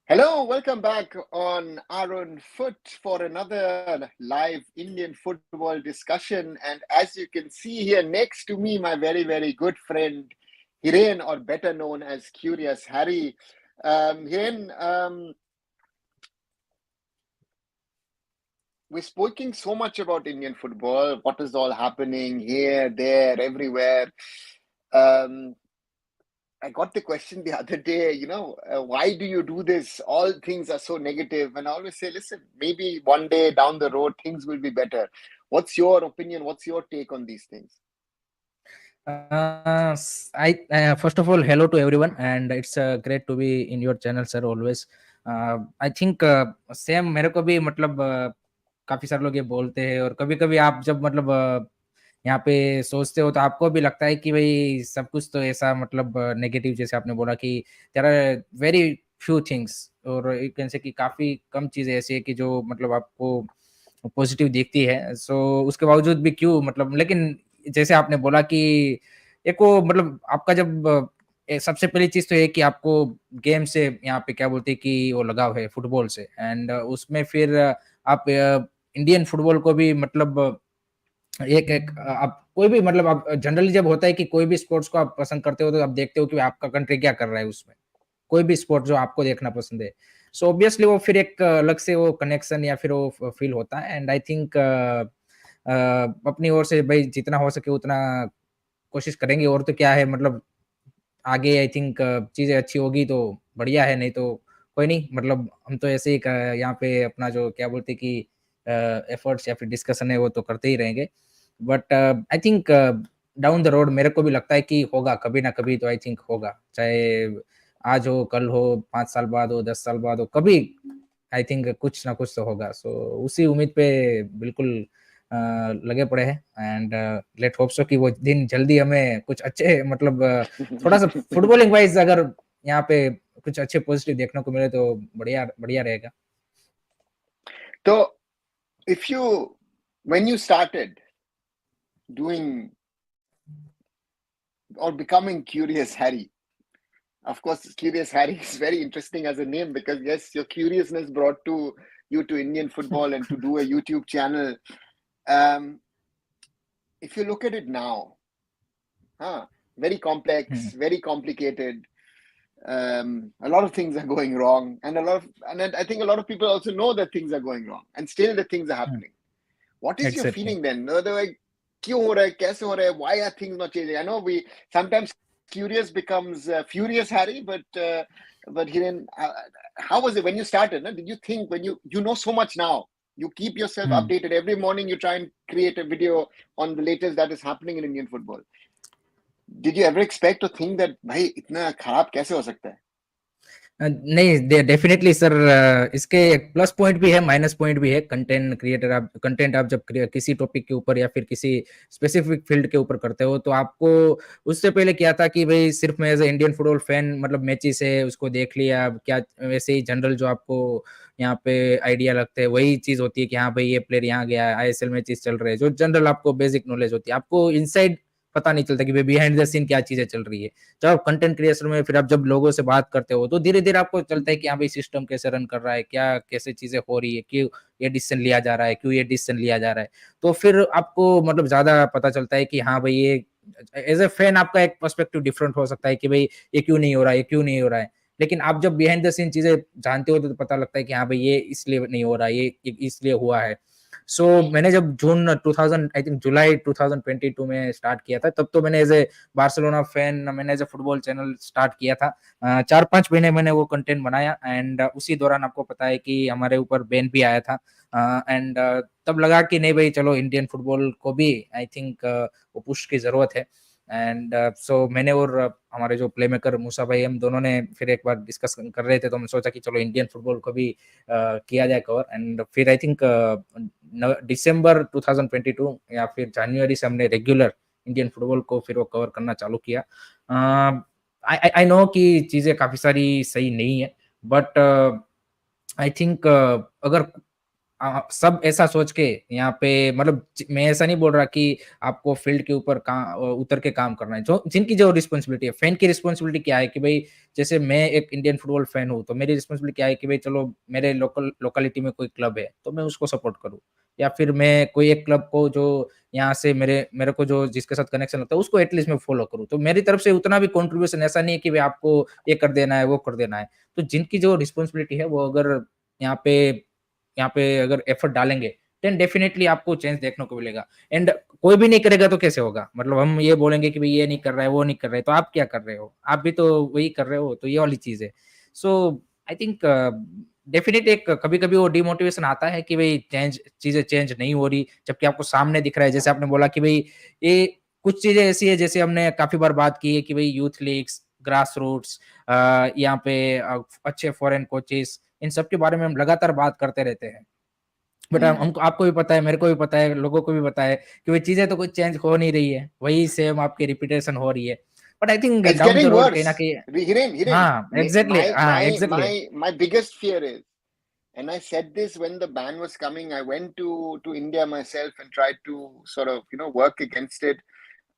Hello, welcome back on arunfoot for another live Indian football discussion. And as you can see here next to me, my very, very good friend Hiren, or better known as Curious Harry. Hiren, we're speaking so much about Indian football, what is all happening here, there, everywhere. I got the question the other day, why do you do this? All things are so negative. And I always say, listen, maybe one day down the road, things will be better. What's your opinion? What's your take on these things? I first of all, hello to everyone, and it's great to be in your channel, sir. Always, I think same मेरे को भी मतलब काफी सारे लोग ये बोलते हैं, और कभी कभी आप जब मतलब यहाँ पे सोचते हो तो आपको भी लगता है कि भाई सब कुछ तो ऐसा मतलब नेगेटिव, जैसे आपने बोला कि there are very few things, और यू कैन से कि काफी कम चीजें ऐसी है कि जो मतलब आपको पॉजिटिव दिखती है। सो उसके बावजूद भी क्यों मतलब, लेकिन जैसे आपने बोला कि एक वो मतलब आपका जब सबसे पहली चीज तो ये कि आपको गेम से यहाँ पे क्या बोलते हैं कि वो लगाव है फुटबॉल से, एंड उसमें फिर आप इंडियन फुटबॉल को भी मतलब एक एक आप कोई भी मतलब आप जनरली जब होता है कि कोई भी स्पोर्ट्स को आप पसंद करते हो तो आप देखते हो कि आपका कंट्री क्या कर रहा है उसमें, कोई भी स्पोर्ट जो आपको देखना पसंद है। सो ऑब्वियसली वो फिर एक अलग से वो कनेक्शन या फिर वो फील होता है। एंड आई थिंक अपनी ओर से भाई जितना हो सके उतना कोशिश करेंगे, और तो क्या है मतलब आगे आई थिंक चीजें अच्छी होगी तो बढ़िया है, नहीं तो कोई नहीं, मतलब हम तो ऐसे ही यहाँ पे अपना जो क्या बोलते हैं कि एफर्ट्स या फिर डिस्कशन है वो तो करते ही रहेंगे। But I think down the road मेरे को भी लगता है कि होगा कभी ना कभी, तो आई थिंक होगा, चाहे आज हो, कल हो, 5 साल बाद हो, 10 साल बाद हो, कभी आई थिंक कुछ ना कुछ तो होगा। सो उसी उम्मीद पे बिल्कुल लगे पड़े हैं, एंड लेट होप सो कि वो दिन जल्दी हमें कुछ अच्छे मतलब थोड़ा सा फुटबॉलिंग वाइज अगर यहाँ पे कुछ अच्छे पॉजिटिव देखने को मिले तो बढ़िया बढ़िया रहेगा। So, when you started doing or becoming Curious Harry, of course, Curious Harry is very interesting as a name because, yes, your curiousness brought you to Indian football and to do a YouTube channel. If you look at it now, very complex, very complicated. A lot of things are going wrong, and I think a lot of people also know that things are going wrong, and still the things are happening. What is your Exactly. feeling then? क्यों हो रहा है, कैसे हो रहा है? Why are things not changing? I know we sometimes curious becomes furious, Harry, but Hiren, how was it when you started? No? Did you think when you know so much now? You keep yourself updated every morning. You try and create a video on the latest that is happening in Indian football. Did you ever expect or think that भाई इतना खराब कैसे हो सकता है? नहीं, definitely sir, इसके plus point भी है, माइनस पॉइंट भी है। कंटेंट क्रिएटर, आप कंटेंट आप जब किसी टॉपिक के ऊपर या फिर किसी स्पेसिफिक फील्ड के ऊपर करते हो तो आपको उससे पहले क्या था कि भाई सिर्फ मैं as a Indian football fan मतलब मैचेस है उसको देख लिया, क्या वैसे ही जनरल जो आपको यहाँ पे आइडिया लगते हैं वही चीज होती है कि हाँ भाई ये प्लेयर यहाँ गया है, आईएसएल मैचेस चल रहे हैं, जो जनरल आपको बेसिक नॉलेज होती है, आपको इनसाइड पता नहीं चलता कि भाई बिहाइंड द सीन क्या चीजें चल रही है। जब आप कंटेंट क्रिएशन में फिर आप जब लोगों से बात करते हो तो धीरे धीरे आपको चलता है कि हाँ भाई सिस्टम कैसे रन कर रहा है, क्या कैसे चीजें हो रही है, क्यों ये डिसीजन लिया जा रहा है, क्यों ये डिसीजन लिया जा रहा है। तो फिर आपको मतलब ज्यादा पता चलता है कि हाँ भाई ये एज ए फैन आपका एक पर्सपेक्टिव डिफरेंट हो सकता है कि भाई ये क्यों नहीं हो रहा है, ये क्यों नहीं हो रहा है। लेकिन आप जब बिहाइंड द सीन चीजें जानते हो तो पता लगता है कि हाँ भाई ये इसलिए नहीं हो रहा है, ये इसलिए हुआ है। सो मैंने जब जून 2000 आई थिंक जुलाई 2022 में स्टार्ट किया था, तब तो मैंने एज ए बार्सिलोना फैन मैंने as a football channel start किया था। 4-5 महीने मैंने वो कंटेंट बनाया, एंड उसी दौरान आपको पता है कि हमारे ऊपर बैन भी आया था। एंड तब लगा कि नहीं भाई चलो इंडियन फुटबॉल को भी आई थिंक वो पुश की जरूरत है। एंड सो मैंने और हमारे जो प्ले मेकर मूसा भाई, हम दोनों ने फिर एक बार डिस्कस कर रहे थे तो हमने सोचा कि चलो इंडियन फुटबॉल को भी किया जाए कवर। एंड फिर आई थिंक दिसंबर 2022 या फिर जनवरी से हमने रेगुलर इंडियन फुटबॉल को फिर वो कवर करना चालू किया। आई नो कि चीजें काफी सारी सही नहीं है, बट आई थिंक अगर सब ऐसा सोच के यहाँ पे, मतलब मैं ऐसा नहीं बोल रहा कि आपको फील्ड के ऊपर उतर के काम करना है। जो जिनकी जो रिस्पॉन्सिबिलिटी है, फैन की रिस्पॉन्सिबिलिटी क्या है कि भाई जैसे मैं एक इंडियन फुटबॉल फैन हूँ, तो मेरी रिस्पॉन्सिबिलिटी क्या है कि भाई चलो मेरे लोकेलिटी में कोई क्लब है तो मैं उसको सपोर्ट करूँ, या फिर मैं कोई एक क्लब को जो यहाँ से मेरे को जो जिसके साथ कनेक्शन होता है उसको एटलीस्ट मैं फॉलो करूँ। तो मेरी तरफ से उतना भी कंट्रीब्यूशन ऐसा नहीं है कि भाई आपको ये कर देना है वो कर देना है। तो जिनकी जो रिस्पॉन्सिबिलिटी है वो अगर यहाँ पे यहाँ पे अगर एफर्ट डालेंगे देन डेफिनेटली आपको चेंज देखने को मिलेगा। एंड कोई भी नहीं करेगा तो कैसे होगा? मतलब हम ये बोलेंगे कि भाई ये नहीं कर रहा है वो नहीं कर रहा है, तो आप क्या कर रहे हो? आप भी तो वही कर रहे हो। तो ये वाली चीज है। सो आई थिंक डेफिनेटली एक कभी कभी वो डिमोटिवेशन आता है कि भाई चीजें चेंज नहीं हो रही, जबकि आपको सामने दिख रहा है। जैसे आपने बोला कि भाई ये कुछ चीजें ऐसी है, जैसे हमने काफी बार बात की है कि भाई यूथ लीग्स, ग्रास रूट्स, यहाँ पे अच्छे फॉरेन कोचेस, इन सब के बारे में हम लगातार बात करते रहते हैं। बट हमको आपको भी पता है, मेरे को भी पता है, लोगों को भी पता है कि वो चीजें तो कुछ चेंज हो नहीं रही है, वही सेम आपकी रिपीटेशन हो रही है। But I think It's down the getting road कहीं ना worse. कहीं। Hiren, हाँ एग्जैक्टली, हाँ exactly. my biggest fear is, and I said this when the ban was coming, I went to India myself and tried to sort of, work against it.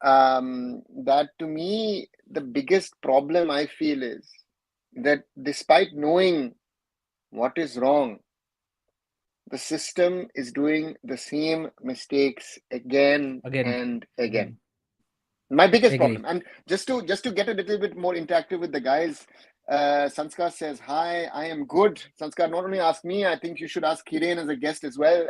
That to me, the biggest problem I feel is that despite knowing what is wrong, the system is doing the same mistakes again again. and again. My biggest agree. problem. And just to get a little bit more interactive with the guys, Sanskar says, hi, I am good. Sanskar, not only ask me, I think you should ask Kiren as a guest as well.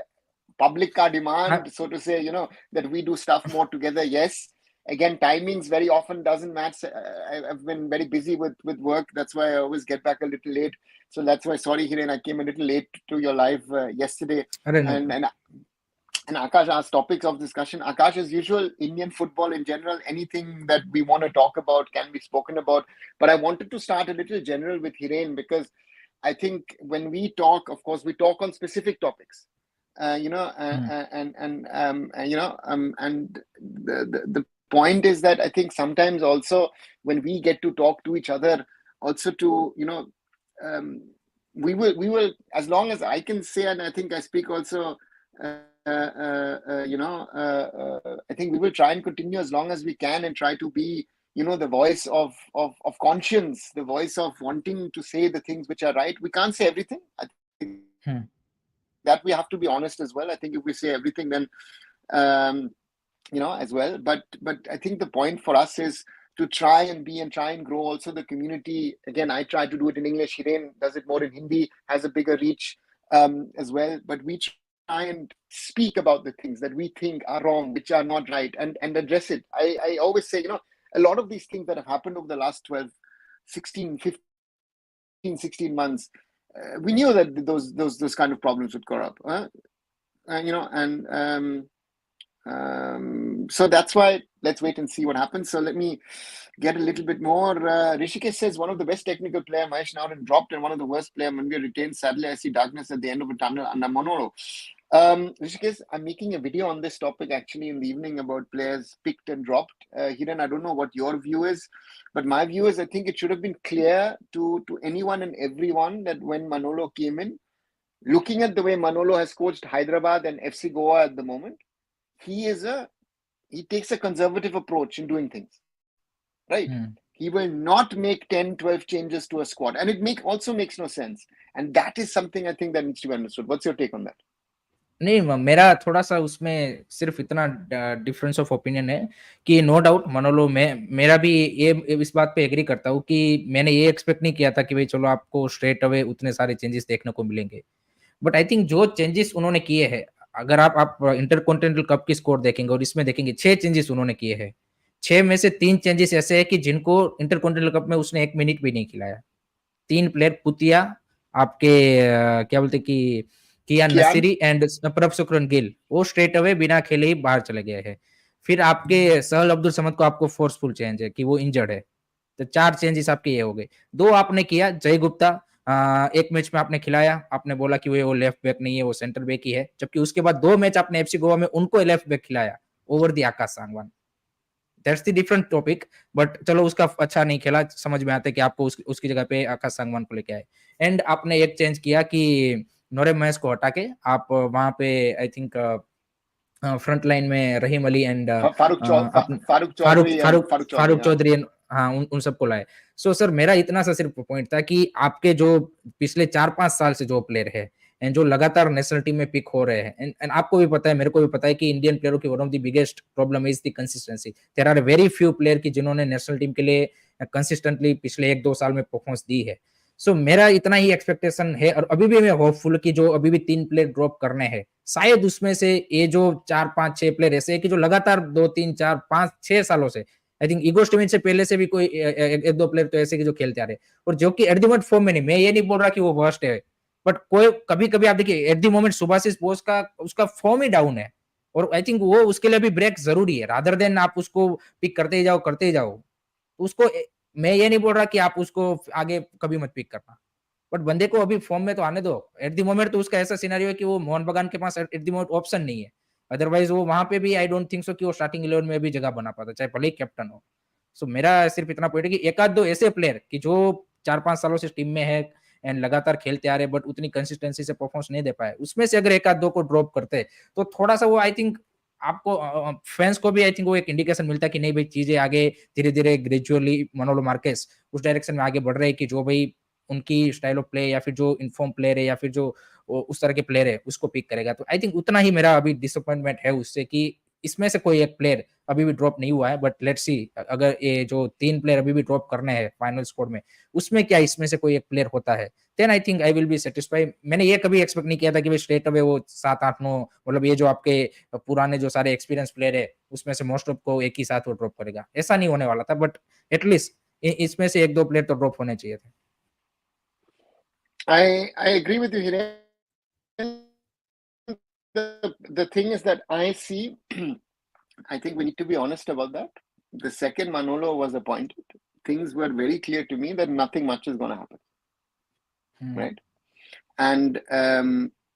Public ka demand, so to say, that we do stuff more together. Yes. Again, timings very often doesn't match. I've been very busy with work. That's why I always get back a little late. So that's why, sorry, Hiren, I came a little late to your live yesterday. अरे no. And Akash asked topics of discussion. Akash, as usual, Indian football in general, anything that we want to talk about can be spoken about. But I wanted to start a little general with Hiren, because I think when we talk, of course, we talk on specific topics. And the point is that I think sometimes also when we get to talk to each other, also to we will, as long as I can say, and I think I speak also. I think we will try and continue as long as we can and try to be, the voice of conscience, the voice of wanting to say the things which are right. We can't say everything. I think that we have to be honest as well. I think if we say everything, then as well. But I think the point for us is to try and grow also the community. Again, I try to do it in English. Hiren does it more in Hindi, has a bigger reach as well. But we try and speak about the things that we think are wrong, which are not right, and address it. I always say, a lot of these things that have happened over the last 12, 16, 15, 16 months, we knew that those kind of problems would come up. So that's why let's wait and see what happens. So let me get a little bit more. Rishikesh says one of the best technical player, Mahesh Naudin, dropped, and one of the worst player, Manvir, retained. Sadly, I see darkness at the end of a tunnel under Manolo. Rishikesh, I'm making a video on this topic actually in the evening about players picked and dropped. Hiren, I don't know what your view is, but my view is I think it should have been clear to anyone and everyone that when Manolo came in, looking at the way Manolo has coached Hyderabad and FC Goa at the moment, he takes a conservative approach in doing things, right? He will not make 10, 12 changes to a squad, and it also makes no sense. And that is something I think that needs to be understood. What's your take on that? नहीं, मेरा थोड़ा सा उसमें सिर्फ इतना difference of opinion है कि no doubt मनोलो में मेरा भी ये इस बात पे एग्री करता हूँ कि मैंने ये एक्सपेक्ट नहीं किया था कि भाई चलो आपको स्ट्रेट अवे उतने सारे चेंजेस देखने को मिलेंगे। बट आई थिंक जो चेंजेस उन्होंने किए हैं, अगर आप इंटरकॉन्टिनेंटल कप की स्कोर देखेंगे और इसमें देखेंगे 6 चेंजेस उन्होंने किए हैं। 6 में से 3 चेंजेस ऐसे हैं कि जिनको इंटरकॉन्टिनेंटल कप में उसने 1 मिनट भी नहीं खिलाया। 3 प्लेयर पुतिया, आपके क्या बोलते कि कियान नसीरी एंड प्रभ सुकरन गिल, वो स्ट्रेट अवे बिना खेले ही बाहर चले गए हैं। फिर आपके सहल अब्दुल समद को आपको फोर्सफुल चेंज है कि वो इंजर्ड है, तो 4 चेंजेस आपके ये हो गए। 2 आपने किया, जय गुप्ता एक मैच में आपने खिलाया, आपने बोला कि वो लेफ्ट बैक नहीं है, वो सेंटर बैक ही है, जबकि उसके बाद 2 मैच आपने एफसी गोवा में उनको लेफ्ट बैक खिलाया over the Akash Sangwan. That's the different topic, but चलो उसका अच्छा नहीं खेला, समझ में आता है कि आपको उसकी जगह पे आकाश सांगवान को लेके आए। एंड आपने एक चेंज किया कि नोरे मैच को हटा के आप वहां पे आई थिंक फ्रंट लाइन में रहीम अली एंड फारूक फारूक चौधरी चौधरी हाँ उन सबको लाए. सो सर मेरा इतना सा सिर्फ पॉइंट था कि आपके जो पिछले 4-5 साल से जो प्लेयर है एंड जो लगातार नेशनल टीम में पिक हो रहे हैं एंड आपको भी पता है मेरे को भी पता है कि इंडियन प्लेयरों की one of the biggest problem is the consistency. There are very few player की जिन्होंने नेशनल टीम के लिए कंसिस्टेंटली पिछले 1-2 साल में परफॉर्मेंस दी है. सो मेरा इतना ही एक्सपेक्टेशन है और अभी भी मैं होपफुल कि जो अभी भी 3 प्लेयर ड्रॉप करने हैं शायद उसमें से ये जो 4-5-6 प्लेयर ऐसे है कि जो लगातार 2-3-4-5-6 सालों से आई थिंक ईगो स्टीवन से पहले से भी कोई एक दो प्लेयर तो ऐसे कि जो खेलते आ रहे और जो कि एट द मोमेंट फॉर्म में नहीं. मैं ये नहीं बोल रहा कि वो वर्स्ट है बट कोई कभी कभी आप देखिए at the moment Subhashis Bose का उसका फॉर्म ही डाउन है और आई थिंक वो उसके लिए भी ब्रेक जरूरी है रादर देन आप उसको पिक करते ही जाओ उसको. मैं ये नहीं बोल रहा कि आप उसको आगे कभी मत पिक करना बट बंदे को अभी फॉर्म में तो आने दो. एट द मोमेंट तो उसका ऐसा सिनेरियो है कि वो मोहन बगान के पास एट द मोमेंट ऑप्शन नहीं है. अदरवाइज वो वहां पे भी आई डोंट थिंक सो कि वो स्टार्टिंग 11 में भी जगह बना पाता चाहे भले ही कैप्टन हो. सो मेरा सिर्फ इतना पॉइंट है कि एक आध दो ऐसे प्लेयर कि जो 4-5 सालों से टीम में है एंड लगातार खेलते आ रहे बट उतनी कंसिस्टेंसी से परफॉर्मेंस नहीं दे पाए उसमें से अगर एक आध दो को ड्रॉप करते तो थोड़ा सा वो आई थिंक आपको फैंस को भी आई थिंक वो एक इंडिकेशन मिलता है कि नहीं भाई चीजें आगे धीरे धीरे ग्रेजुअली मनोलो मार्केस उस डायरेक्शन में आगे बढ़ रहे हैं कि जो भाई उनकी स्टाइल ऑफ प्ले या फिर जो इन्फॉर्म प्लेयर है या फिर जो उस तरह के प्लेयर है उसको पिक करेगा. तो आई थिंक उतना ही मेरा अभी डिसअपॉइंटमेंट है उससे कि इसमें से कोई एक प्लेयर अभी भी ड्रॉप नहीं हुआ है बट लेट्स सी अगर ये जो 3 प्लेयर अभी भी ड्रॉप करने हैं फाइनल स्कोर में उसमें क्या इसमें से कोई एक प्लेयर होता है then I think I will be satisfy. मैंने ये कभी एक्सपेक्ट नहीं किया था कि भाई स्ट्रेट अवे वो 7-8-9 मतलब ये जो आपके पुराने जो सारे एक्सपीरियंस प्लेयर है उसमें से मोस्ट ऑफ को एक ही साथ वो ड्रॉप करेगा ऐसा नहीं होने वाला था बट एटलीस्ट इसमें से एक दो प्लेयर तो ड्रॉप होने चाहिए थे. I agree with you, Hiren. The thing is that I see, I think we need to be honest about that. The second Manolo was appointed, things were very clear to me that nothing much is going to happen. Right? And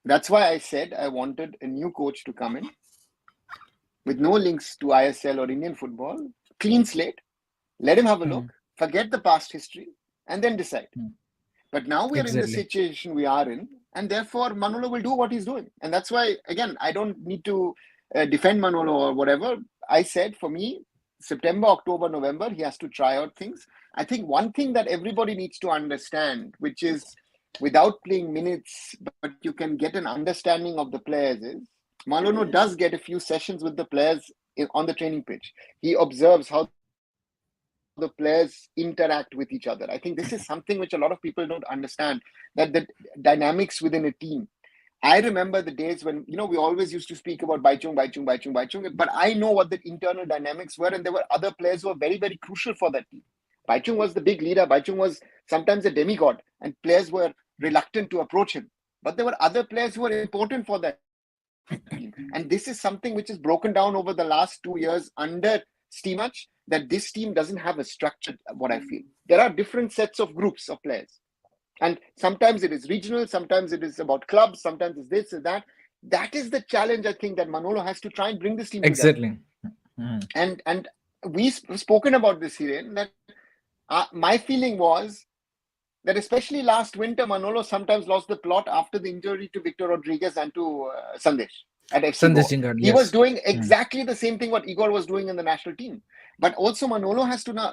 that's why I said I wanted a new coach to come in with no links to ISL or Indian football, clean slate, let him have a look, forget the past history, and then decide. But now we are in the situation we are in, and therefore Manolo will do what he's doing. And that's why, again, I don't need to defend Manolo or whatever. I said for me, September, October, November, he has to try out things. I think one thing that everybody needs to understand, which is without playing minutes, but you can get an understanding of the players, is Manolo does get a few sessions with the players on the training pitch. He observes how the players interact with each other. I think this is something which a lot of people don't understand, that the dynamics within a team. I remember the days when, we always used to speak about Baichung, but I know what the internal dynamics were, and there were other players who were very, very crucial for that team. Baichung was the big leader. Baichung was sometimes a demigod, and players were reluctant to approach him. But there were other players who were important for that team. And this is something which is broken down over the last 2 years under Steamach, that this team doesn't have a structure, what I feel. There are different sets of groups of players. And sometimes it is regional, sometimes it is about clubs, sometimes it's this and that. That is the challenge, I think, that Manolo has to try and bring this team together. And we've spoken about this here, that my feeling was that especially last winter, Manolo sometimes lost the plot after the injury to Victor Rodriguez and to Sandesh at FC. He was doing exactly the same thing what Igor was doing in the national team. But also Manolo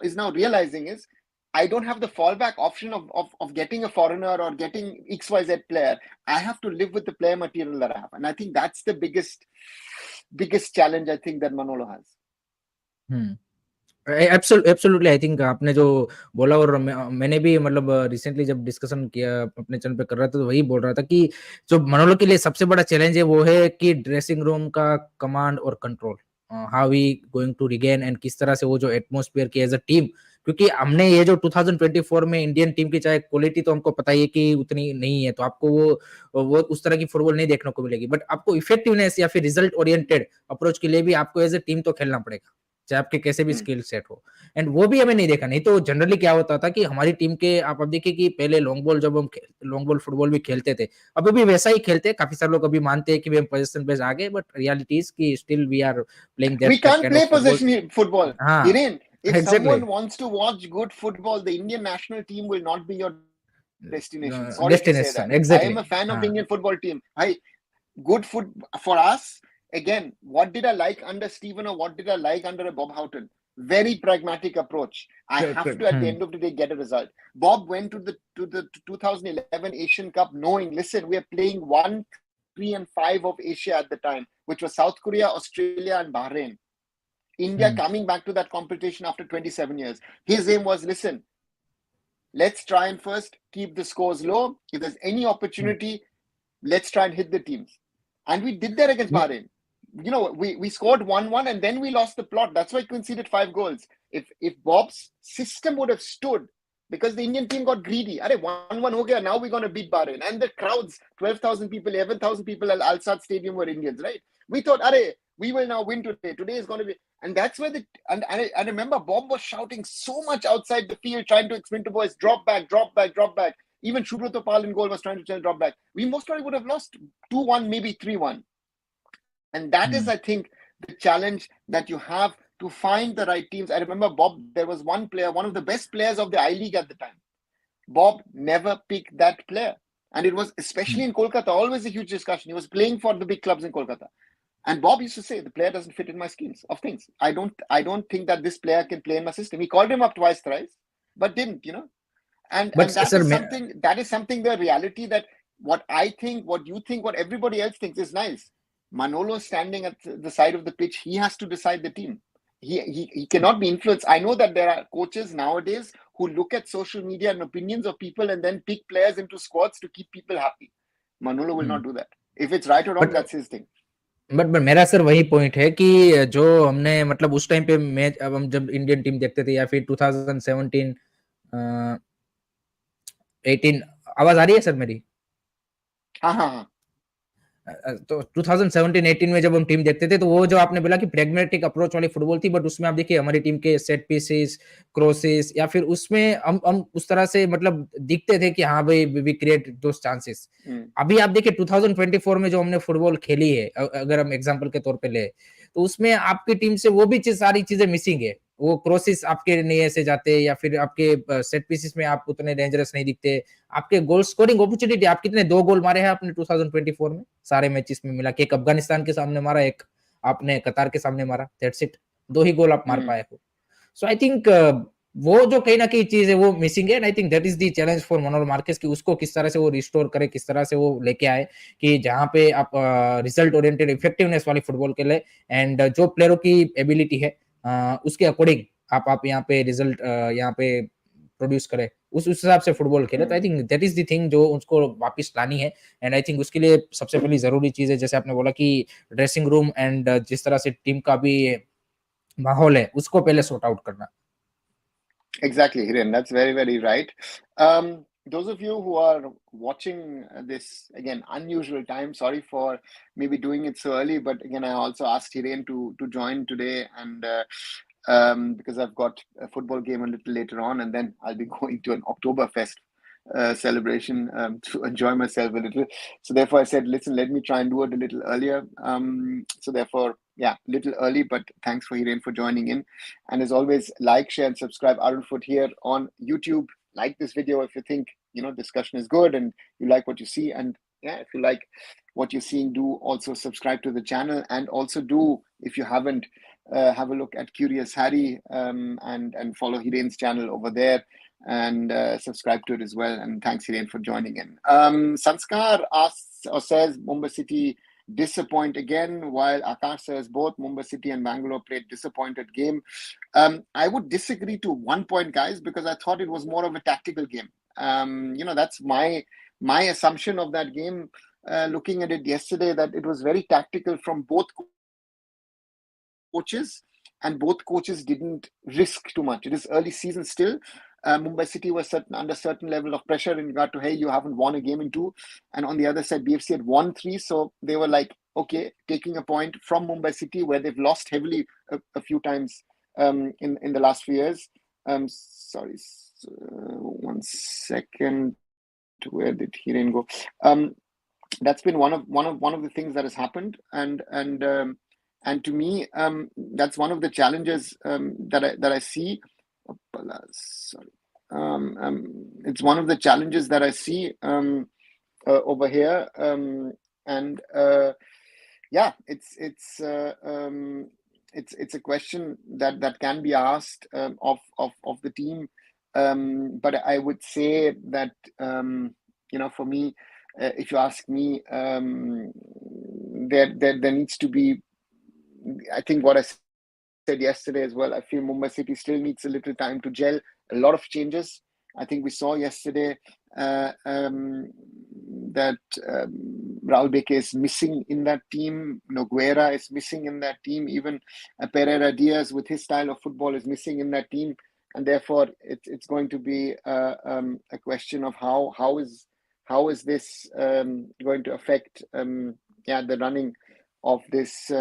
is now realizing is, I don't have the fallback option of getting a foreigner or getting XYZ player. I have to live with the player material that I have. And I think that's the biggest challenge I think that Manolo has. Absolutely I think आपने जो बोला और मैंने भी मतलब recently जब discussion किया अपने चैनल पे कर रहा था तो वही बोल रहा था कि जो मनोलो के लिए सबसे बड़ा चैलेंज है वो है कि ड्रेसिंग रूम का कमांड और control, how we going to regain and किस तरह से वो जो एटमॉस्फेयर की एज अ टीम, क्योंकि हमने ये जो 2024 में इंडियन टीम की चाहे क्वालिटी तो हमको पता ही है कि उतनी नहीं है, तो आपको वो उस तरह की फुटबॉल नहीं देखने को मिलेगी, बट आपको इफेक्टिवनेस या फिर रिजल्ट ओरिएंटेड अप्रोच के लिए भी आपको एज अ टीम तो खेलना पड़ेगा चाहे आपके कैसे भी स्किल सेट हो, एंड वो भी हमें नहीं देखा. नहीं तो जनरली क्या होता था कि हमारी टीम के आप अब देखिए कि पहले लॉन्ग बॉल जब हम लॉन्ग बॉल फुटबॉल भी खेलते थे, अभी भी वैसा ही खेलते हैं. काफी सारे लोग अभी मानते हैं कि हम पोजीशन बेस्ड आ गए, बट रियलिटी इज कि still we are playing that. We can't play possession football. हाँ, Hiren, if exactly. someone wants to watch good football, the Indian national team will not be your destination. Sorry to say destination. that. I Exactly. am a fan of the हाँ. Indian football team. Good food for us. Again, what did I like under Steven or what did I like under a Bob Houghton? Very pragmatic approach. I have to, at the end of the day, get a result. Bob went to the 2011 Asian Cup knowing, listen, we are playing 1, 3, and 5 of Asia at the time, which was South Korea, Australia, and Bahrain. India coming back to that competition after 27 years. His aim was, listen, let's try and first keep the scores low. If there's any opportunity, let's try and hit the teams. And we did that against Bahrain. You know, we scored 1-1 and then we lost the plot. That's why we conceded 5 goals. If Bob's system would have stood, because the Indian team got greedy. 1-1 ho gaya, now we're going to beat Bahrain. And the crowds, 12,000 people, 11,000 people at Al Sadd Stadium were Indians, right? We thought, we will now win today. Today is going to be... And that's where and I remember Bob was shouting so much outside the field, trying to explain to boys, drop back, drop back, drop back. Even Shubhra Pal in goal was trying to tell drop back. We most probably would have lost 2-1, maybe 3-1. And that is, I think, the challenge that you have to find the right teams. I remember Bob, there was one player, one of the best players of the I-League at the time. Bob never picked that player. And it was, especially in Kolkata, always a huge discussion. He was playing for the big clubs in Kolkata. And Bob used to say, the player doesn't fit in my schemes of things. I don't think that this player can play in my system. He called him up twice, thrice, but didn't, you know. And that is something, the reality that what I think, what you think, what everybody else thinks is nice. Manolo standing at the side of the pitch, he has to decide the team. He cannot be influenced. I know that there are coaches nowadays who look at social media and opinions of people and then pick players into squads to keep people happy. Manolo will not do that. If it's right or wrong, that's his thing. But मेरा sir वही point है कि जो हमने मतलब उस time पे match, अब हम जब इंडियन टीम देखते थे या फिर 2017 18, आवाज आ रही है सर मेरी? हाँ. तो 2017-18 में जब हम टीम देखते थे तो वो जो आपने बोला कि प्रैग्मेटिक अप्रोच वाली फुटबॉल थी, बट उसमें आप देखिए हमारी टीम के सेट पीसेस, क्रॉसेस या फिर उसमें हम उस तरह से मतलब दिखते थे कि हाँ भाई वी क्रिएट दोस चांसेस। अभी आप देखिए 2024 में जो हमने फुटबॉल खेली है, अगर हम एग्जांपल के तौर पे ले, तो उसमें आपकी टीम से वो भी सारी चीजें मिसिंग है। वो क्रॉसेस आपके नहीं ऐसे जाते या फिर आपके सेट पीसेस में आप उतने डेंजरस नहीं दिखते। आपके गोल स्कोरिंग अपॉर्चुनिटी, आप कितने 2 गोल मारे हैं आपने 2024 में सारे मैचेस में मिला के? एक अफगानिस्तान के सामने मारा, एक आपने कतार के सामने मारा, दैट्स इट। 2 ही गोल आप मार पाए हो। सो आई थिंक वो जो कहीं ना कहीं चीज है वो मिसिंग है। And I think that is the challenge for Manohar Marquez कि उसको किस तरह से वो रिस्टोर करे, किस तरह से वो लेके आए कि जहां पे आप रिजल्ट ओरिएंटेड इफेक्टिवनेस वाली फुटबॉल के लिए एंड जो प्लेयरों की एबिलिटी है उसके अकॉर्डिंग आप यहाँ पे रिजल्ट यहाँ पे प्रोड्यूस करे, उस हिसाब से फुटबॉल खेले। तो I think that is the thing जो उसको वापस लानी है। एंड आई थिंक उसके लिए सबसे पहली जरूरी चीज है, जैसे आपने बोला कि ड्रेसिंग रूम एंड जिस तरह से टीम का भी माहौल है उसको पहले सॉर्ट आउट करना। Exactly, Hiren. That's very, very right. Those of you who are watching this, again, unusual time, sorry for maybe doing it so early, but again, I also asked Hiren to join today, and because I've got a football game a little later on, and then I'll be going to an Oktoberfest celebration to enjoy myself a little. So therefore I said, listen, let me try and do it a little earlier. So therefore, yeah, a little early, but thanks for Hiren for joining in. And as always, like, share, and subscribe Arunfoot here on YouTube. Like this video if you think, you know, discussion is good and you like what you see. And yeah, if you like what you're seeing, do also subscribe to the channel, and also do, if you haven't, have a look at Curious Harry and follow Hiren's channel over there, and subscribe to it as well. And thanks, Hiren, for joining in. Sanskar asks or says Mumbai City disappoint again, while Akash says both Mumbai City and Bangalore played disappointed game. I would disagree to 1 point, guys, because I thought it was more of a tactical game. You know, that's my assumption of that game. Looking at it yesterday, that it was very tactical from both coaches, and both coaches didn't risk too much. It is early season still. Mumbai City was under certain level of pressure in regard to, hey, you haven't won a game in 2, and on the other side BFC had won 3, so they were like, okay, taking a point from Mumbai City, where they've lost heavily a few times in the last few years. Sorry, 1 second, where did Hiren go? That's been one of the things that has happened, and to me, that's one of the challenges that I see. Sorry, it's one of the challenges that I see over here, and yeah, it's a question that can be asked of the team, but I would say that for me, if you ask me, there needs to be. I think what I said yesterday as well. I feel Mumbai City still needs a little time to gel. A lot of changes. I think we saw yesterday that Raul Beke is missing in that team. Noguera is missing in that team. Even Pereira Diaz, with his style of football, is missing in that team. And therefore, it's going to be a question of how is this going to affect the running of this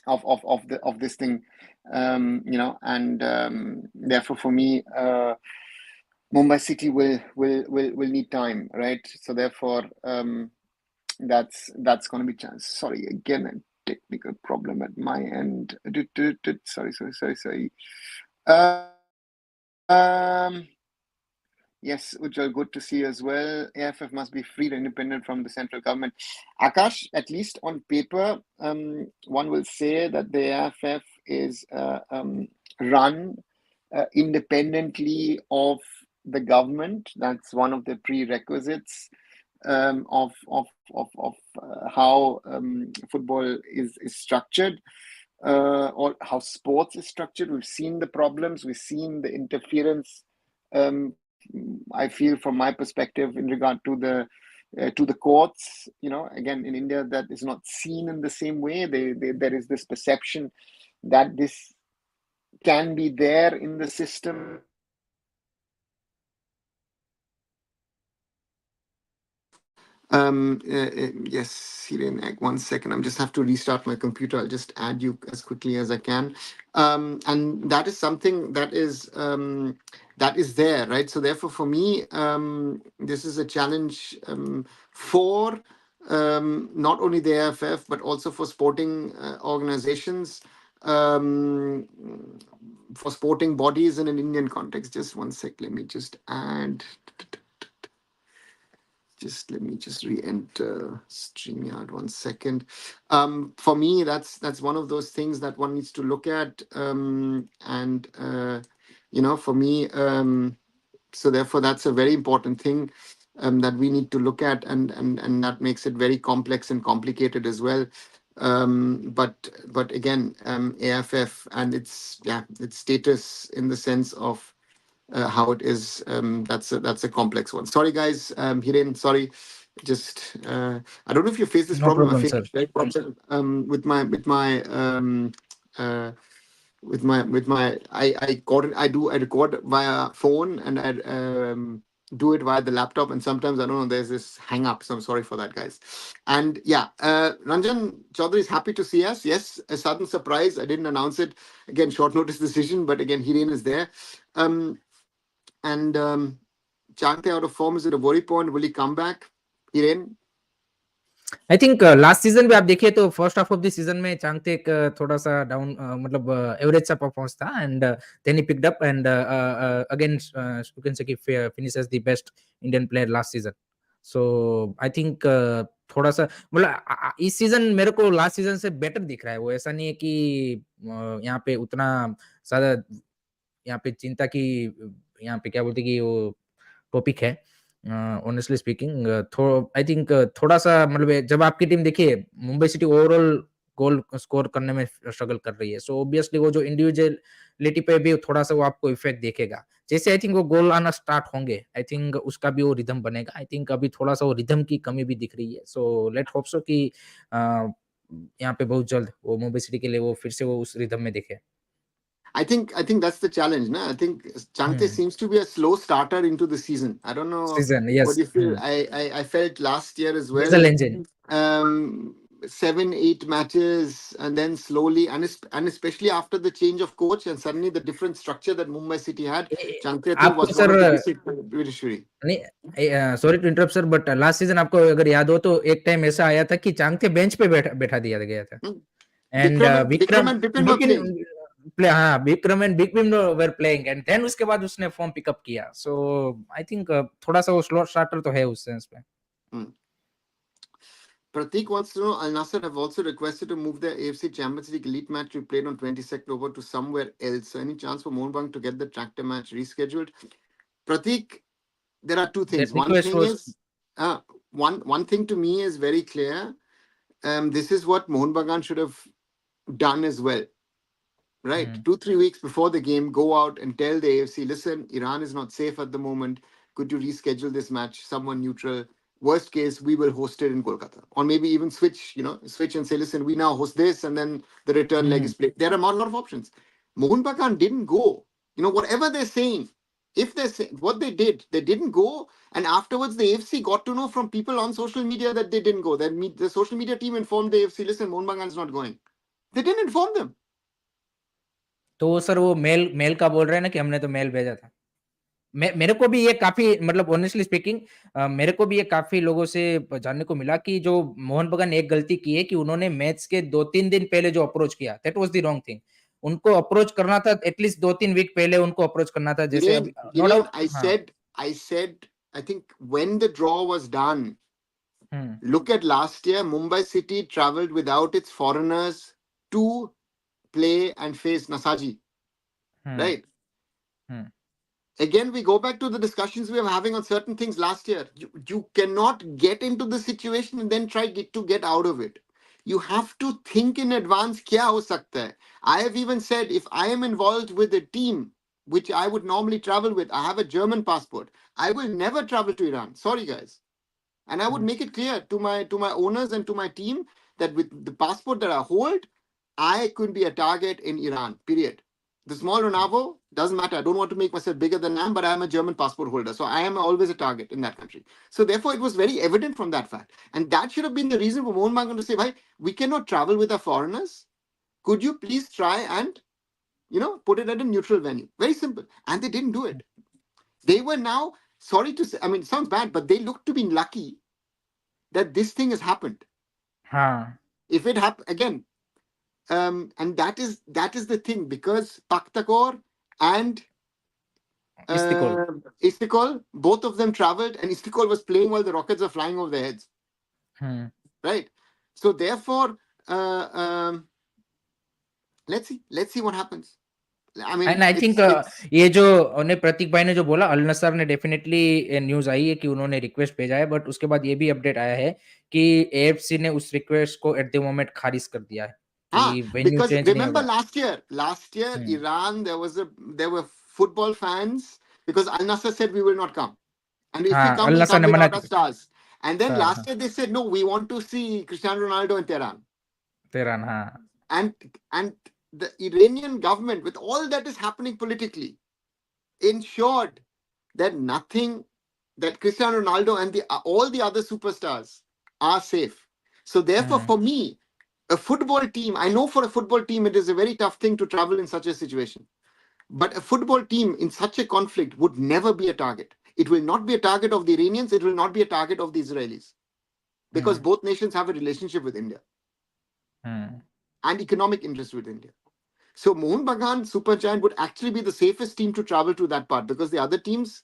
of this thing, and therefore for me, Mumbai City will need time, right? So therefore, that's going to be chance. Sorry, again, a technical problem at my end. Sorry. Yes, Ujjwal, good to see you as well. AIFF must be free and independent from the central government. Akash, at least on paper, one will say that the AIFF is run independently of the government. That's one of the prerequisites of how football is structured, or how sports is structured. We've seen the problems. We've seen the interference. I feel, from my perspective, in regard to the courts, again, in India, that is not seen in the same way. There is this perception that this can be there in the system. Yes, Hiren, 1 second. I just have to restart my computer. I'll just add you as quickly as I can. And that is something that is there, right? So therefore, for me, this is a challenge for not only the AIFF, but also for sporting organizations, for sporting bodies in an Indian context. Just 1 sec. Let me just add. Let me re-enter StreamYard 1 second. For me, that's one of those things that one needs to look at, and for me, so therefore that's a very important thing that we need to look at, and that makes it very complex and complicated as well. But again, AIFF and its status in the sense of how it is, that's a complex one. Sorry, guys. Hiren, sorry. Just I don't know if you face this No problem. problem, I face sir. very problem with my I record via phone, and I do it via the laptop, and sometimes I don't know, there's this hang up, so I'm sorry for that, guys. And Ranjan Chaudhary is happy to see us. Yes, a sudden surprise. I didn't announce it. Again, short notice decision, but again, Hiren is there. And Changte out of form, is it a worry point? Will he come back? Hiren? I think last season भी आप देखिए तो first half of the season में चांगते एक थोड़ा सा down, मतलब average सा परफॉर्मेंस था, and then he picked up, and again you can say कि finish as the best Indian player last season. So I think थोड़ा सा, मतलब इस सीजन मेरे को लास्ट सीजन से बेटर दिख रहा है वो. ऐसा नहीं है कि यहाँ पे उतना ज्यादा यहाँ पे चिंता की, यहाँ पे क्या बोलते कि वो टॉपिक है. ऑनेस्टली स्पीकिंग, आई थिंक थोड़ा सा, मतलब जब आपकी टीम देखिए Mumbai city overall goal score करने में स्ट्रगल कर रही है, सो ऑब्वियसली वो जो इंडिविजुअलिटी पे भी थोड़ा सा वो आपको इफेक्ट देखेगा. जैसे आई थिंक वो गोल आना स्टार्ट होंगे, आई थिंक उसका भी वो रिदम बनेगा. आई थिंक अभी थोड़ा सा वो रिदम की कमी भी दिख रही है. सो लेट होप सो कि यहाँ पे बहुत जल्द वो मुंबई सिटी के लिए वो फिर से वो उस रिदम में दिखे. I think that's the challenge, no? I think Changte seems to be a slow starter into the season. I don't know Yes. what you feel. I felt last year as well. Diesel engine. 7-8 matches, and then slowly, and especially after the change of coach, and suddenly the different structure that Mumbai City had, Changte, I think, was one of the basic beneficiary. नहीं, sorry to interrupt sir, but last season आपको अगर याद हो तो एक time ऐसा आया था कि चांगते बेंच पे बैठा दिया गया था, एंड विक्रम हाँ, विक्रम एंड बिग बिम वर प्लेइंग एंड देन उसके बाद उसने फॉर्म पिकअप किया. सो आई थिंक थोड़ा सा वो स्लो स्टार्टर तो है उस सेंस में. Pratik wants to know, Al Nassr have also requested to move their AFC Champions League elite match we played on 22nd October to somewhere else. So any chance for Mohun to get the tractor match rescheduled? Pratik, there are two things. That One request thing was is, one thing to me is very clear. This is what Mohun Bagan should have done as well. Right, 2-3 weeks before the game, go out and tell the AFC, listen, Iran is not safe at the moment. Could you reschedule this match? Someone neutral. Worst case, we will host it in Kolkata, or maybe even switch and say, listen, we now host this, and then the return leg is played. There are a lot of options. Mohun Bagan didn't go. Whatever they're saying, if they're saying what they didn't go, and afterwards the AFC got to know from people on social media that they didn't go. The social media team informed the AFC, listen, Mohun Bagan is not going. They didn't inform them. तो sir वो mail का बोल रहे हैं ना कि हमने तो मेल भेजा था. मेरे को भी ये काफी मतलब ऑनेस्टली स्पीकिंग मेरे को भी ये काफी लोगों से जानने को मिला कि जो मोहन बगान ने एक गलती की है कि उन्होंने मैच के 2-3 दिन पहले जो अप्रोच किया, that was the wrong thing. उनको अप्रोच करना था एटलीस्ट 2-3 वीक पहले उनको अप्रोच करना था. जैसे अभी no doubt I said, I think when the draw was done, look at last year, Mumbai City traveled without its foreigners to play and face Nasaji. Right? Again, we go back to the discussions we were having on certain things last year. You cannot get into the situation and then try to get out of it. You have to think in advance, kya ho sakta hai? I have even said, if I am involved with a team, which I would normally travel with, I have a German passport, I will never travel to Iran. Sorry, guys. And I would make it clear to my owners and to my team that with the passport that I hold, I could be a target in Iran, period. The small Ronaldo doesn't matter. I don't want to make myself bigger than I am, but I am a German passport holder. So I am always a target in that country. So therefore, it was very evident from that fact. And that should have been the reason for Mohun Bagan to say, bhai, we cannot travel with our foreigners. Could you please try and, put it at a neutral venue? Very simple. And they didn't do it. They were now, sorry to say, I mean, it sounds bad, but they look to be lucky that this thing has happened. If it happened, again, and that is the thing, because Paktakor and Istiklal, both of them traveled, and Istiklal was playing while the rockets are flying over their heads. Right? So therefore, let's see what happens. I mean, and I think ये जो उन्हें प्रतीक भाई ने जो बोला, अल नसर ने definitely news आई है कि उन्होंने रिक्वेस्ट भेजा है, बट उसके बाद ये भी अपडेट आया है कि एएफसी ने उस रिक्वेस्ट को एट द मोमेंट खारिज कर दिया है कि वेन्यू because चेंज नहीं remember होगा. last year Iran, there were football fans, because Al Nassr said we will not come, and if we come, we'll come without our stars. And then last year they said, no, we want to see Cristiano Ronaldo in Tehran. And the Iranian government, with all that is happening politically, ensured that Cristiano Ronaldo and all the other superstars are safe. So therefore, for me, a football team, I know for a football team, it is a very tough thing to travel in such a situation. But a football team in such a conflict would never be a target. It will not be a target of the Iranians. It will not be a target of the Israelis. Because both nations have a relationship with India. And economic interest with India. So Mohun Bagan Supergiant would actually be the safest team to travel to that part, because the other teams,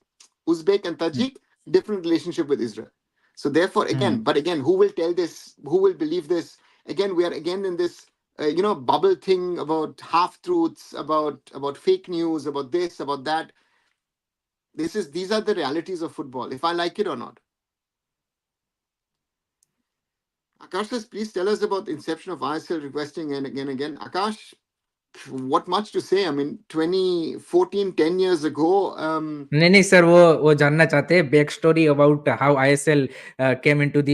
Uzbek and Tajik, different relationship with Israel. So therefore, again, who will tell this? Who will believe this? Again, we are again in this, bubble thing about half-truths, about fake news, about this, about that. These are the realities of football, if I like it or not. Akash says, please tell us about the inception of ISL requesting and again. Akash, what much to say? I mean, 2014, 10 years ago. नहीं sir, वो जानना चाहते हैं back story about how ISL came into the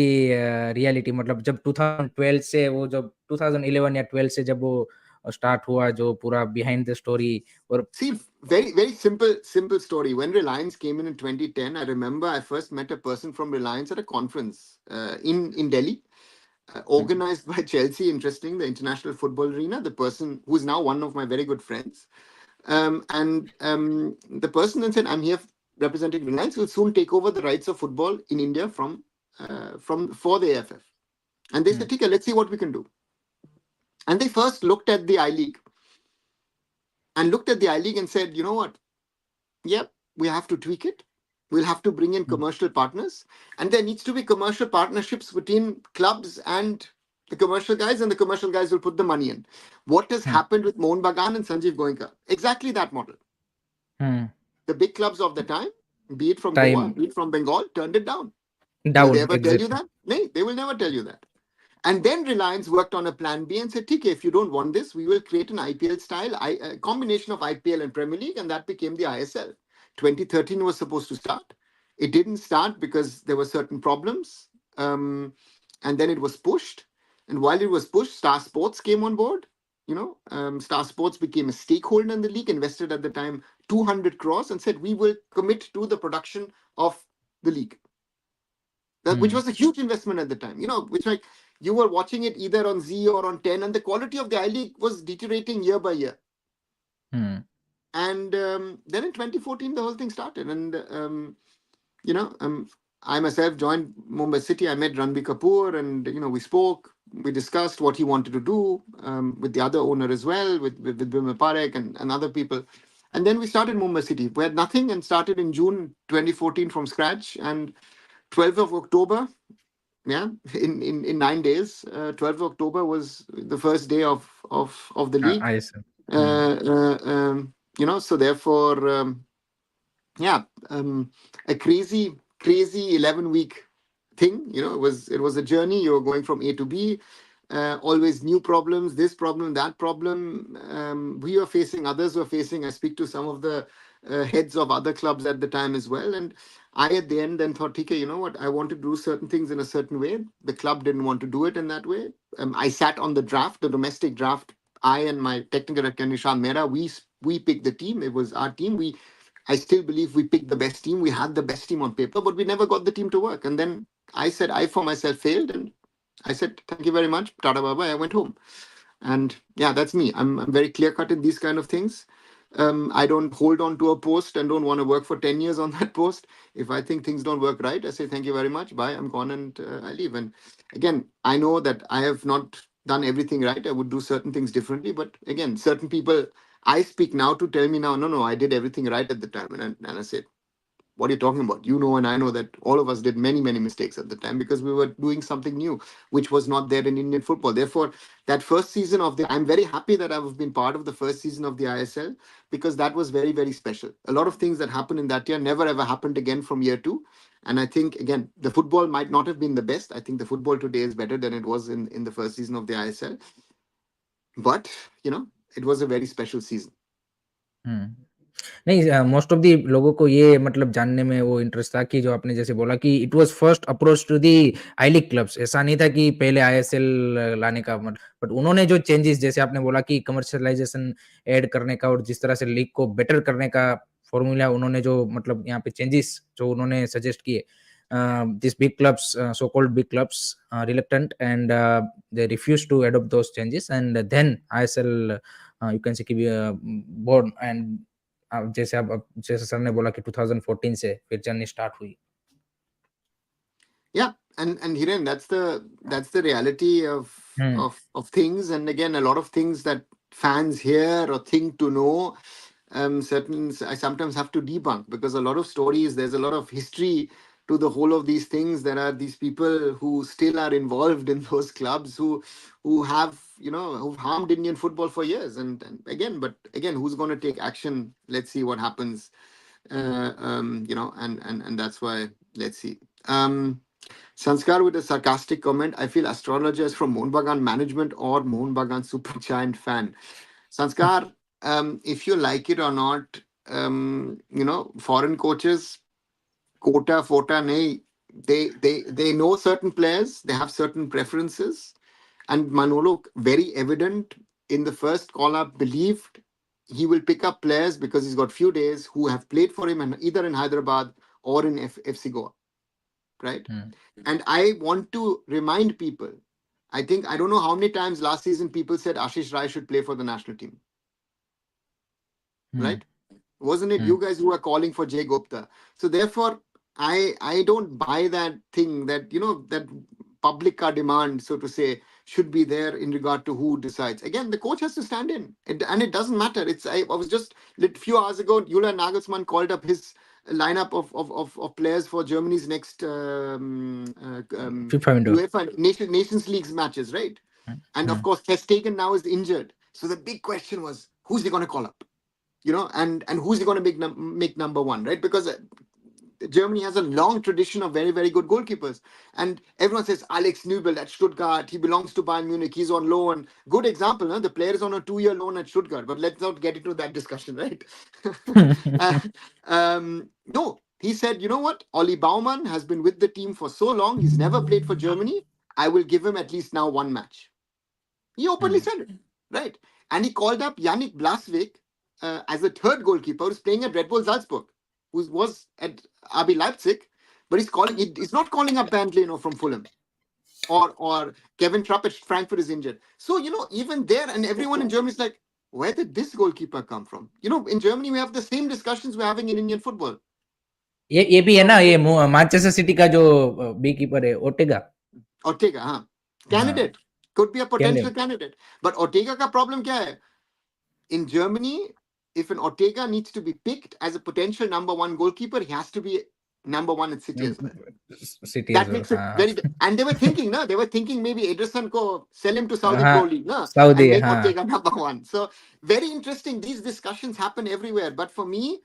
reality. मतलब जब 2012 से वो जब 2011 या 12 से जब वो स्टार्ट हुआ, जो पूरा बिहाइंड द स्टोरी. और see, very very simple story. When Reliance came in 2010, I remember I first met a person from Reliance at a conference in Delhi. Organized by Chelsea, interesting, the International Football Arena. The person who is now one of my very good friends, and the person then said, "I'm here representing Reliance. Will soon take over the rights of football in India for the AIFF." And they said, "Okay, let's see what we can do." And they first looked at the I League, and looked at the I League and said, you know what? Yep, we have to tweak it. We'll have to bring in commercial partners, and there needs to be commercial partnerships between clubs and the commercial guys, and the commercial guys will put the money in. What has Hmm. happened with Mohun Bagan and Sanjeev Goenka? Exactly that model. Hmm. The big clubs of the time, be it from Goa, Time be it from Bengal, turned it down. Will they down, ever tell you exactly. that? No, they will never tell you that. And then Reliance worked on a plan B and said, okay, if you don't want this, we will create an IPL style, a combination of IPL and Premier League, and that became the ISL. 2013 was supposed to start. It didn't start because there were certain problems. And then it was pushed. And while it was pushed, Star Sports came on board. Star Sports became a stakeholder in the league, invested at the time 200 crores and said, we will commit to the production of the league. Which Hmm. was a huge investment at the time, which like you were watching it either on Z or on 10, and the quality of the I League was deteriorating year by year. Hmm. And then in 2014, the whole thing started. And, I myself joined Mumbai City. I met Ranbir Kapoor, and, we spoke, we discussed what he wanted to do with the other owner as well, with Bimal Parekh and other people. And then we started Mumbai City. We had nothing and started in June 2014 from scratch. And 12th of October, yeah, in 9 days, 12th October was the first day of the league. I see. So therefore, yeah, a crazy 11-week thing. It was a journey. You were going from A to B, always new problems, this problem, that problem. We were facing, others were facing. I speak to some of the heads of other clubs at the time as well, and I at the end then thought, okay, you know what, I want to do certain things in a certain way. The club didn't want to do it in that way. I sat on the draft, the domestic draft. I and my technical director Nishan Mehra, we picked the team. It was our team. I still believe we picked the best team. We had the best team on paper, but we never got the team to work. And then I said, I for myself failed, and I said, thank you very much, Tata Baba. I went home. And yeah, that's me. I'm very clear cut in these kind of things. I don't hold on to a post and don't want to work for 10 years on that post. If I think things don't work right, I say, thank you very much. Bye. I'm gone, and I leave. And again, I know that I have not done everything right. I would do certain things differently. But again, certain people I speak now to tell me now, no, I did everything right at the time. And I said, what are you talking about? And I know that all of us did many, many mistakes at the time because we were doing something new, which was not there in Indian football. Therefore, that first season I'm very happy that I've been part of the first season of the ISL, because that was very, very special. A lot of things that happened in that year never ever happened again from year two. And I think, again, the football might not have been the best. I think the football today is better than it was in the first season of the ISL. But, it was a very special season. नहीं, most of the लोगों को ये मतलब जानने में वो interest था कि जो आपने जैसे बोला कि it was first approach to the I league clubs. ऐसा नहीं था कि पहले आईएसएल लाने का बट उन्होंने जो चेंजेस जैसे आपने बोला कि कमर्शियलाइजेशन ऐड करने का और जिस तरह से लीग को बेटर करने का फॉर्मूला उन्होंने जो मतलब यहाँ पे चेंजेस जो उन्होंने सजेस्ट किए, these big clubs, so-called big clubs, reluctant and they refused to adopt those changes, and then ISL, you can say, born, and जैसे सर ने बोला कि 2014 से फिर जर्नी स्टार्ट हुई। Yeah, and Hiren, that's the reality of things. And again, a lot of things that fans hear or think to know, I sometimes have to debunk, because a lot of stories, there's a lot of history to the whole of these things. There are these people who still are involved in those clubs who have, who've harmed Indian football for years. But again, who's going to take action? Let's see what happens. And that's why, let's see. Sanskar with a sarcastic comment, I feel astrologer is from Mohun Bagan management or Mohun Bagan super giant fan. Sanskar, if you like it or not, foreign coaches, quota, nahi, they know certain players, they have certain preferences. And Manolo, very evident in the first call-up, believed he will pick up players because he's got few days who have played for him either in Hyderabad or in FC Goa. Right? And I want to remind people, I don't know how many times last season people said Ashish Rai should play for the national team. Right? Wasn't it you guys who were calling for Jay Gupta? So therefore, I don't buy that thing that, that public demand, so to say, should be there in regard to who decides. Again, the coach has to stand in, and it doesn't matter. I was just a few hours ago, Julian Nagelsmann called up his lineup of players for Germany's next FIFA window. UEFA Nations Leagues matches, right? And of course, Stegen now is injured. So the big question was, who's he going to call up? And who's he going to make number one, right? Because Germany has a long tradition of very, very good goalkeepers. And everyone says Alex Nübel at Stuttgart, he belongs to Bayern Munich, he's on loan. Good example, huh? The player is on a 2-year loan at Stuttgart, but let's not get into that discussion, right? No, he said, you know what? Oli Baumann has been with the team for so long, he's never played for Germany. I will give him at least now one match. He openly said it, right? And he called up Yannick Blaswick as a third goalkeeper who's playing at Red Bull Salzburg, who was at RB Leipzig, but he's not calling up Bernd Leno from Fulham, or Kevin Trapp at Frankfurt is injured. So, even there, and everyone in Germany is like, where did this goalkeeper come from? In Germany, we have the same discussions we're having in Indian football. ये भी है ना, ये Manchester city का जो bee keeper है Ortega, हाँ. Candidate. Could be a potential candidate. But Ortega का problem क्या है? In Germany, if an Ortega needs to be picked as a potential number one goalkeeper, he has to be number one at City as well. That makes it very... And they were thinking, maybe Ederson ko sell him to Saudi Pro League, and make Ortega number one. So very interesting. These discussions happen everywhere. But for me,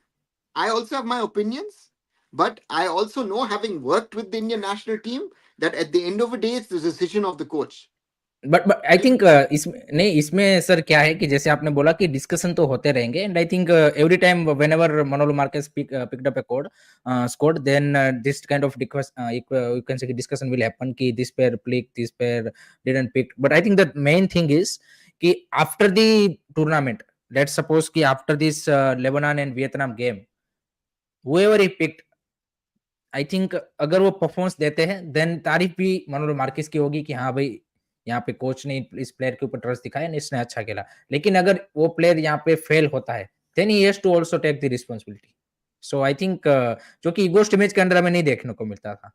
I also have my opinions. But I also know, having worked with the Indian national team, that at the end of the day, it's the decision of the coach. But I think इसमें sir क्या है कि जैसे आपने बोला कि discussion तो होते रहेंगे, and I think every time whenever Manolo Marquez picked up a squad, then this kind of you can say discussion will happen कि this pair picked, this pair didn't pick. But I think the main thing is कि after the tournament, let's suppose कि after this Lebanon and Vietnam game, whoever he picked, I think अगर वो performance देते हैं, then तारीफ भी Manolo Marquez की होगी कि हाँ भाई, यहाँ पे कोच ने इस प्लेयर के ऊपर ट्रस्ट दिखाया, इसने अच्छा खेला. लेकिन अगर वो प्लेयर यहाँ पे फेल होता है, then he has to also take the responsibility. So I think जो कि ईगोस्ट इमेज के अंदर हमें नहीं देखने को मिलता था.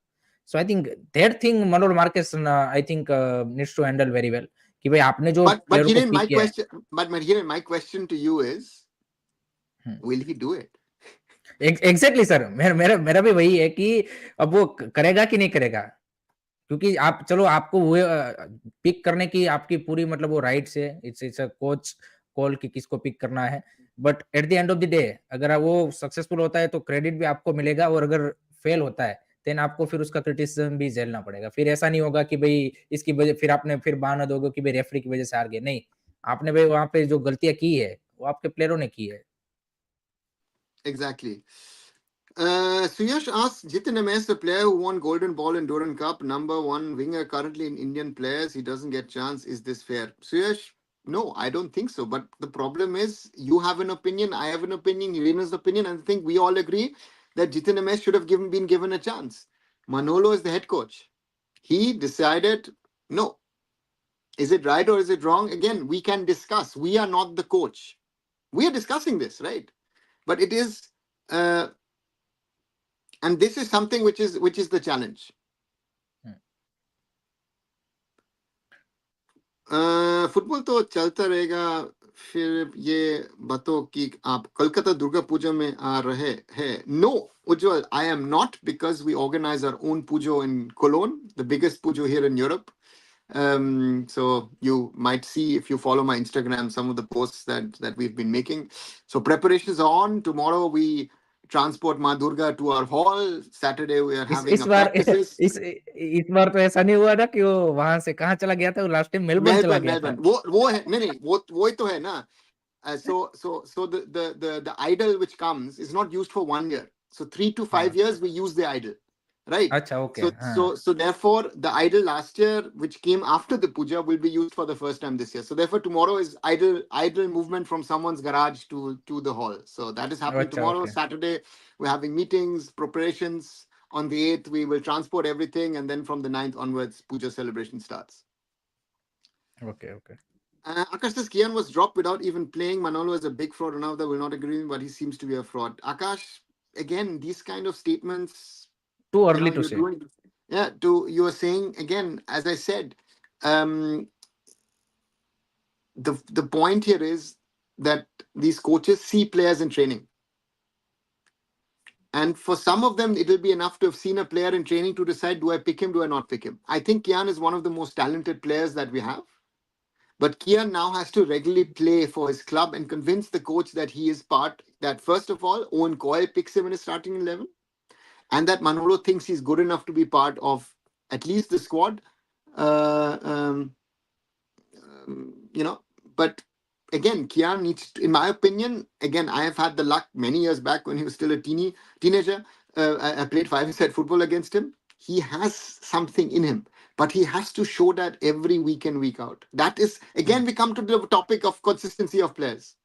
So I think that thing Manolo Marquez I think needs to handle very well कि भाई आपने जो प्लेयर को पिक किया है. But my question to you is, will he do it? Exactly sir, मेरा भी वही है कि अब वो करेगा कि नहीं करेगा, क्योंकि आप चलो आपको वो पिक करने की आपकी पूरी मतलब वो राइट्स है, इट्स अ कोच कॉल कि किसको पिक करना है. But at the end of the day अगर वो सक्सेसफुल होता है तो क्रेडिट भी आपको मिलेगा, और अगर फेल होता है देन आपको फिर उसका क्रिटिसिज्म भी झेलना पड़ेगा. फिर ऐसा नहीं होगा कि भाई इसकी वजह फिर आपने फिर बहाना दोगे कि भाई रेफरी की वजह से हार गए. नहीं, आपने भाई वहां पे जो गलतियां की है वो आपके प्लेयरों ने की है. Exactly. Suyash asks, Jitin Ames, the player who won Golden Ball in Durand Cup, number one winger currently in Indian players, he doesn't get chance. Is this fair? Suyash, no, I don't think so. But the problem is, you have an opinion, I have an opinion, Rena's opinion, and I think we all agree that Jitin Ames should have been given a chance. Manolo is the head coach. He decided, no. Is it right or is it wrong? Again, we can discuss. We are not the coach. We are discussing this, right? But it is, and this is something which is the challenge. Football तो चलता रहेगा. फिर ये बातों कि आप कोलकाता दुर्गा पूजा में आ रहे हैं. No, Ujjwal, I am not, because we organize our own pujo in Cologne, the biggest pujo here in Europe. So you might see, if you follow my Instagram, some of the posts that we've been making. So preparations are on. Tomorrow we transport Ma Durga to our hall. Saturday we are having practices. इस बार तो ऐसा नहीं हुआ था कि वो वहां से कहाँ चला गया था, लास्ट टाइम मेलबर्न चला गया था. वो है नहीं वो ही तो है ना. So the idol which comes is not used for 1 year. So 3 to 5 years we use the idol. Right. Achha, okay. So therefore, the idol last year, which came after the puja, will be used for the first time this year. So therefore, tomorrow is idol movement from someone's garage to the hall. So that is happening tomorrow. Okay. Saturday, we're having meetings, preparations. On the 8th, we will transport everything, and then from the 9th onwards, puja celebration starts. Okay. Akash says Kian was dropped without even playing. Manolo is a big fraud. Ronaldo will not agree, but he seems to be a fraud. Akash, again, these kind of statements. Too early to say. Yeah, you were saying again, as I said, um, the point here is that these coaches see players in training, and for some of them, it will be enough to have seen a player in training to decide: do I pick him? Do I not pick him? I think Kian is one of the most talented players that we have, but Kian now has to regularly play for his club and convince the coach that he is part. That first of all, Owen Coyle picks him in his starting 11, and that Manolo thinks he's good enough to be part of at least the squad. Uh, um, you know, but again, Kian needs, in my opinion, again, I have had the luck many years back when he was still a teenager. I played five-a-side football against him. He has something in him, but he has to show that every week in, week out. That is, again, we come to the topic of consistency of players.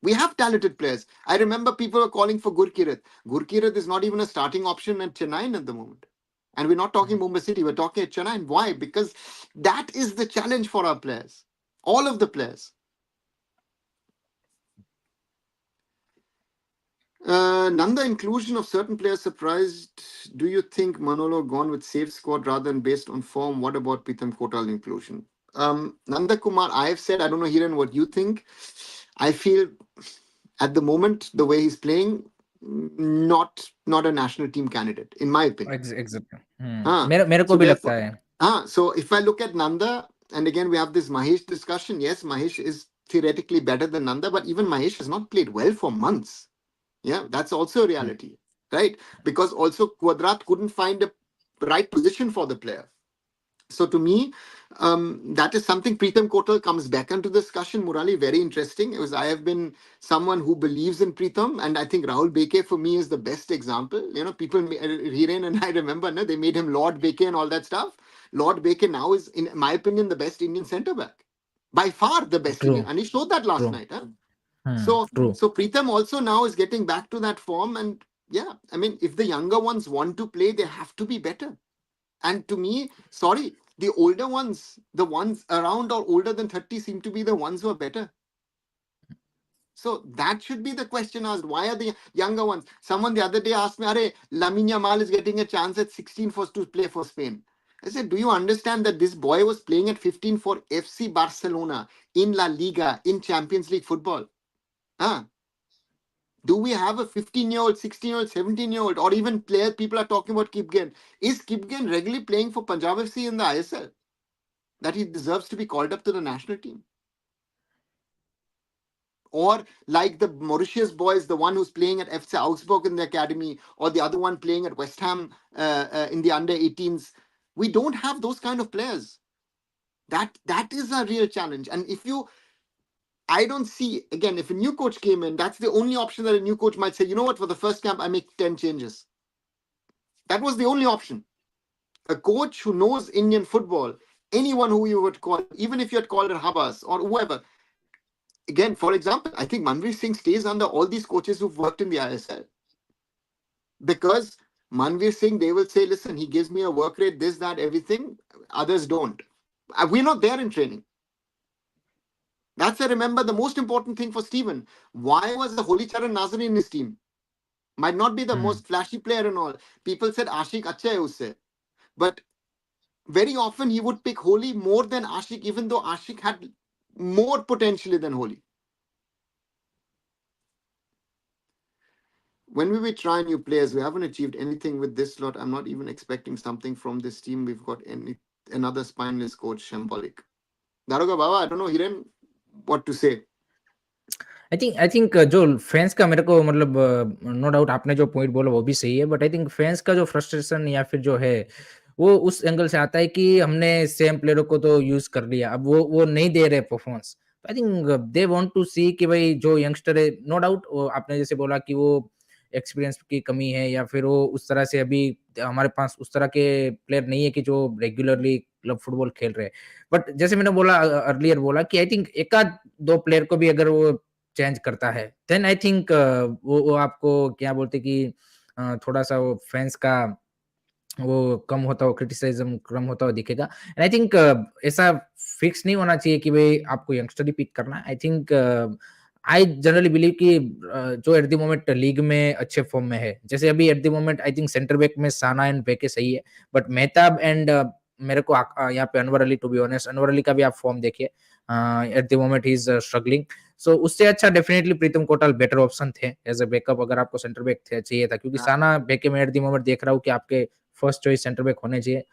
We have talented players. I remember people were calling for Gurkirat. Gurkirat is not even a starting option at Chennai at the moment. And we're not talking Mumbai City, we're talking at Chennai. Why? Because that is the challenge for our players. All of the players. Nanda, inclusion of certain players surprised. Do you think Manolo gone with safe squad rather than based on form? What about Pritam Kotal inclusion? Nanda Kumar, I have said, I don't know, Hiran, what you think. I feel at the moment, the way he's playing, not a national team candidate, in my opinion. Exactly. Ah, मेरे so को भी लगता therefore, है. so if I look at Nanda, and again we have this Mahesh discussion, yes, Mahesh is theoretically better than Nanda, but even Mahesh has not played well for months. Yeah, that's also a reality, right? Because also Quadrat couldn't find a right position for the player. So to me, that is something. Pritam Kotal comes back into the discussion. Murali, very interesting. Because I have been someone who believes in Pritam, and I think Rahul Beke for me is the best example. You know, people, Hiren and I remember, no, they made him Lord Beke and all that stuff. Lord Beke now is, in my opinion, the best Indian centre back, by far the best Indian, True, and he showed that last true. night. Huh? So, True. so Pritam also now is getting back to that form, and yeah, I mean, if the younger ones want to play, they have to be better. And to me, sorry, the older ones, the ones around or older than 30, seem to be the ones who are better. So that should be the question asked. Why are the younger ones? Someone the other day asked me, Are, Lamine Yamal is getting a chance at 16 for to play for Spain. I said, do you understand that this boy was playing at 15 for FC Barcelona in La Liga, in Champions League football? Huh? Do we have a 15-year-old, 16-year-old, 17-year-old, or even players? People are talking about Kipgen. Is Kipgen regularly playing for Punjab FC in the ISL? That he deserves to be called up to the national team? Or like the Mauritius boys, the one who's playing at FC Augsburg in the academy, or the other one playing at West Ham in the under 18s. We don't have those kind of players. That is a real challenge. And I don't see, again, if a new coach came in, that's the only option that a new coach might say, you know what, for the first camp, I make 10 changes. That was the only option. A coach who knows Indian football, anyone who you would call, even if you had called it Habas or whoever. Again, for example, I think Manveer Singh stays under all these coaches who've worked in the ISL. Because Manveer Singh, they will say, listen, he gives me a work rate, this, that, everything. Others don't. We're not there in training. That's, I remember, the most important thing for Stephen. Why was the Holy Charan Nazari in his team? Might not be the most flashy player and all. People said Ashik acha hai usse. But very often he would pick Holi more than Ashik, even though Ashik had more potentially than Holi. When we will try new players, we haven't achieved anything with this lot. I'm not even expecting something from this team. We've got another spineless coach, Shambolic. Daroga Baba, I don't know, Hiren, what to say. I think जो fans का मेरे को मतलब no doubt आपने जो point बोला वो भी सही है, बट आई थिंक फैंस का जो फ्रस्ट्रेशन या फिर जो है वो उस एंगल से आता है कि हमने सेम प्लेयरों को तो यूज कर लिया, अब वो नहीं दे रहे performance. I think they want to see कि भाई जो यंगस्टर है, नो डाउट आपने जैसे बोला कि वो एक्सपीरियंस की कमी है या फिर वो उस तरह से अभी हमारे पास उस तरह के प्लेयर नहीं है कि जो रेगुलरली क्लब फुटबॉल खेल रहे हैं। बट जैसे मैंने बोला अर्लियर बोला कि आई थिंक एक आध दो प्लेयर को भी अगर वो चेंज करता है, देन आई थिंक वो आपको क्या बोलते कि थोड़ा-सा वो फैन्स का वो कम होता हुआ, क्रिटिसिज्म कम होता हुआ दिखेगा। एंड आई थिंक ऐसा फिक्स नहीं होना चाहिए कि भई आपको यंगस्टर ही पिक करना है। आई थिंक आई जनरली बिलीव कि जो एट द मोमेंट लीग में अच्छे फॉर्म में है, जैसे अभी eight the moment I think centre back में साना एंड बेके सही है, बट मेहताब एंड मेरे को यहाँ पे Anwar Ali, to be honest, Anwar Ali का भी आप फॉर्म देखिए, at the moment he is struggling. So उससे अच्छा definitely Pritam Kotal better option थे एज अ बैकअप, अगर आपको सेंटर बैक चाहिए था, क्योंकि साना बेके में एट द मोमेंट देख रहा हूँ कि आपके फर्स्ट चॉइस सेंटर बैक होने चाहिए,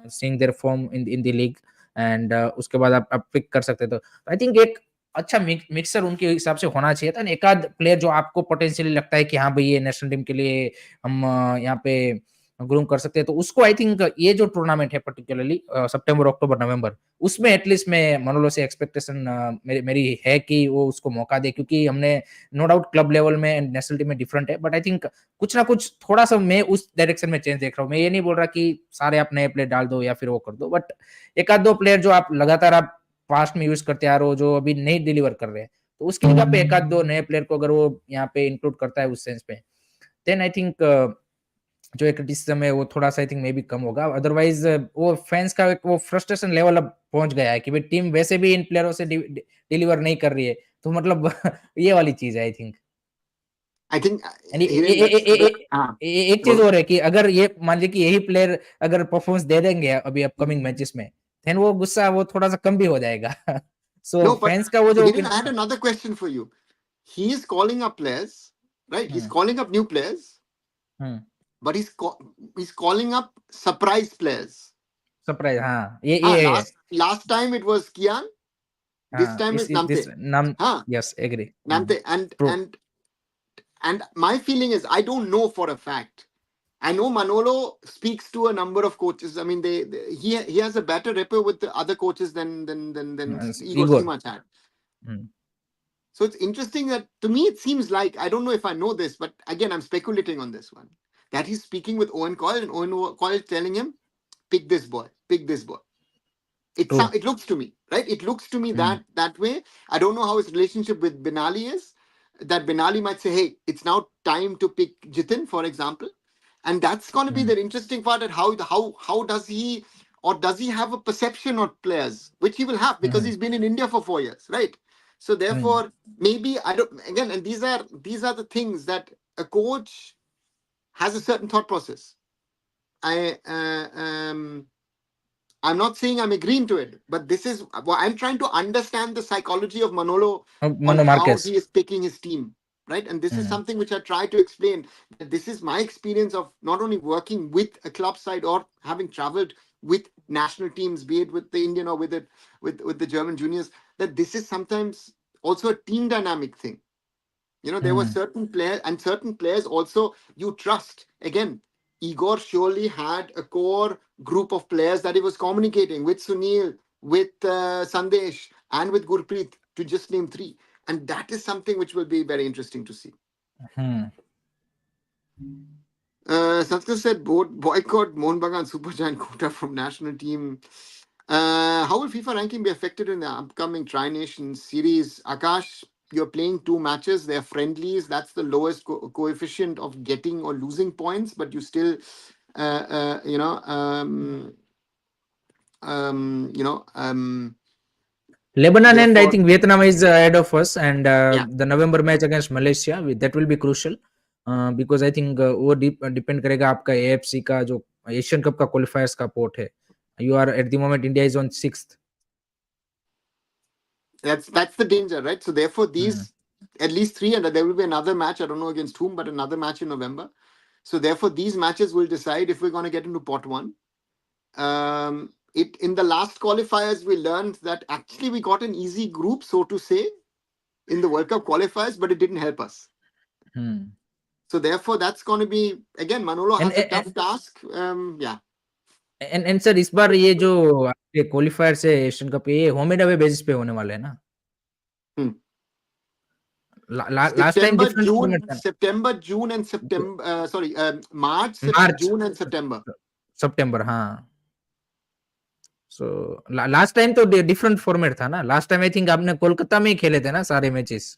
seeing there form in the league, and उसके बाद आप पिक कर सकते, तो आई थिंक एक अच्छा मिक्सर उनके हिसाब से होना चाहिए था। एक आध प्लेयर जो आपको पोटेंशियली लगता है कि हाँ भाई ये नेशनल टीम के लिए हम यहाँ पे ग्रूम कर सकते हैं, तो उसको आई थिंक ये जो टूर्नामेंट है पर्टिकुलरली सितंबर अक्टूबर नवंबर, उसमें एटलीस्ट मैं मनोलो से एक्सपेक्टेशन मेरी है कि वो उसको मौका दे, क्योंकि हमने नो डाउट क्लब लेवल में एंड नेशनल टीम में डिफरेंट है, बट आई थिंक कुछ ना कुछ थोड़ा सा मैं उस डायरेक्शन में चेंज देख रहा हूँ। मैं ये नहीं बोल रहा कि सारे आप नए प्लेयर डाल दो या फिर वो कर दो, बट एक आध दो प्लेयर जो आप लगातार आप पास्ट में यूज करते आ रहे हो, जो अभी नहीं डिलीवर कर रहे हैं, तो उसकी जगह पे एक आध दो नए प्लेयर को अगर वो यहाँ पे इंक्लूड करता है उस सेंस पे, देन आई थिंक जो एक क्रिटिसिज्म है वो थोड़ा सा आई थिंक मे भी कम होगा। अदरवाइज वो फैंस का वो फ्रस्ट्रेशन लेवल अब पहुंच गया है कि भाई टीम वैसे भी इन प्लेयरों से डिलीवर नहीं कर रही है, तो मतलब ये वाली चीज है आई थिंक। एक चीज और है कि अगर ये मान लीजिए कि यही प्लेयर अगर परफॉर्मेंस दे देंगे अभी अपकमिंग मैचेस में, देन वो गुस्सा वो थोड़ा सा कम भी हो जाएगा। सो फैंस का वो जो I had another question for you. He is calling up players, right? He's calling up new players, but he's calling up surprise players. Surprise, हाँ, ये last time it was Kian. This time is Namte. Yes, agree. Namte, and my feeling is, I don't know for a fact. I know Manolo speaks to a number of coaches. I mean, he has a better rapport with the other coaches than Igor Simac had. So it's interesting that, to me, it seems like, I don't know if I know this, but again, I'm speculating on this one, that he's speaking with Owen Coyle, and Owen Coyle is telling him, pick this boy, pick this boy. It looks to me, right? It looks to me that way. I don't know how his relationship with Benali is, that Benali might say, hey, it's now time to pick Jitin, for example. And that's going to be the interesting part, at how does he, or does he have a perception of players, which he will have, because he's been in India for 4 years, right? So therefore, maybe, I don't, again, and these are the things that a coach has a certain thought process. I'm not saying I'm agreeing to it, but this is, I'm trying to understand the psychology of Manolo on how he is picking his team, right? And this is something which I try to explain, that this is my experience of not only working with a club side or having traveled with national teams, be it with the Indian or with the German juniors, that this is sometimes also a team dynamic thing. You know, there were certain players, and certain players also you trust. Again, Igor surely had a core group of players that he was communicating with, Sunil, with Sandesh, and with Gurpreet, to just name 3. And that is something which will be very interesting to see. Sanskrit said, boycott Mohun Bagan Super Giant quota from national team. How will FIFA ranking be affected in the upcoming Tri-Nations series? Akash, you're playing 2 matches. They're friendlies. That's the lowest coefficient of getting or losing points, but you still, Lebanon and I think Vietnam is ahead of us, and the November match against Malaysia, that will be crucial, because I think वो depend करेगा आपका AFC का जो Asian cup का क्वालिफायर्स का port है. You are at the moment, India is on 6th. That's the danger, right? So therefore, these at least 3, and there will be another match, I don't know against whom, but another match in November. So therefore, these matches will decide if we're going to get into pot 1. In the last qualifiers, we learned that actually we got an easy group, so to say, in the World Cup qualifiers, but it didn't help us. So therefore, that's going to be, again, Manolo has a tough task. And sir, इस बार ये जो आपके qualifier से Asian cup, ये home and away basis पे होने वाले हैं ना? Last time September, June and September. March, June and September. September, हाँ. So last time तो different format था ना. Last time I think आपने कोलकाता में ही खेले थे ना सारे मैचेस.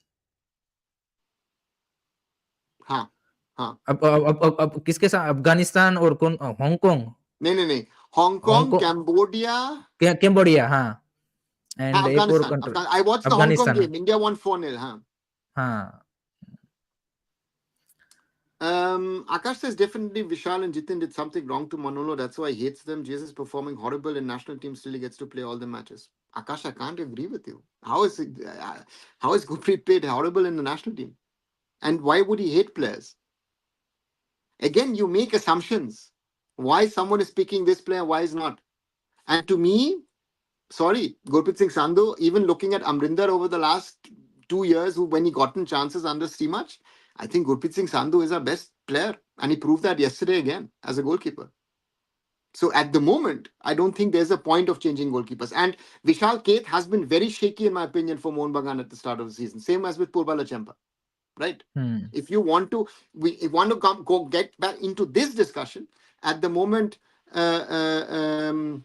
हाँ. अब किसके साथ? अफगानिस्तान और कौन? हांगकांग? नहीं. हांगकांग, कैम्बोडिया, हाँ. And Afghanistan. I watched the Hong Kong game. India won 4-0. हाँ. हाँ. Akash says definitely Vishal and Jitin did something wrong to Manolo. That's why he hates them. Jesus performing horrible in national team, still he gets to play all the matches. Akash, I can't agree with you. How is Gurpreet played horrible in the national team? And why would he hate players? Again, you make assumptions. Why someone is picking this player, why is not? And to me, sorry, Gurpreet Singh Sandhu, even looking at Amrinder over the last 2 years, when he gotten chances under Steamach, I think Gurpreet Singh Sandhu is our best player. And he proved that yesterday again as a goalkeeper. So at the moment, I don't think there's a point of changing goalkeepers. And Vishal Keth has been very shaky, in my opinion, for Mohun Bagan at the start of the season. Same as with Purbala Champa, right? If you want to, we want to get back into this discussion. At the moment, there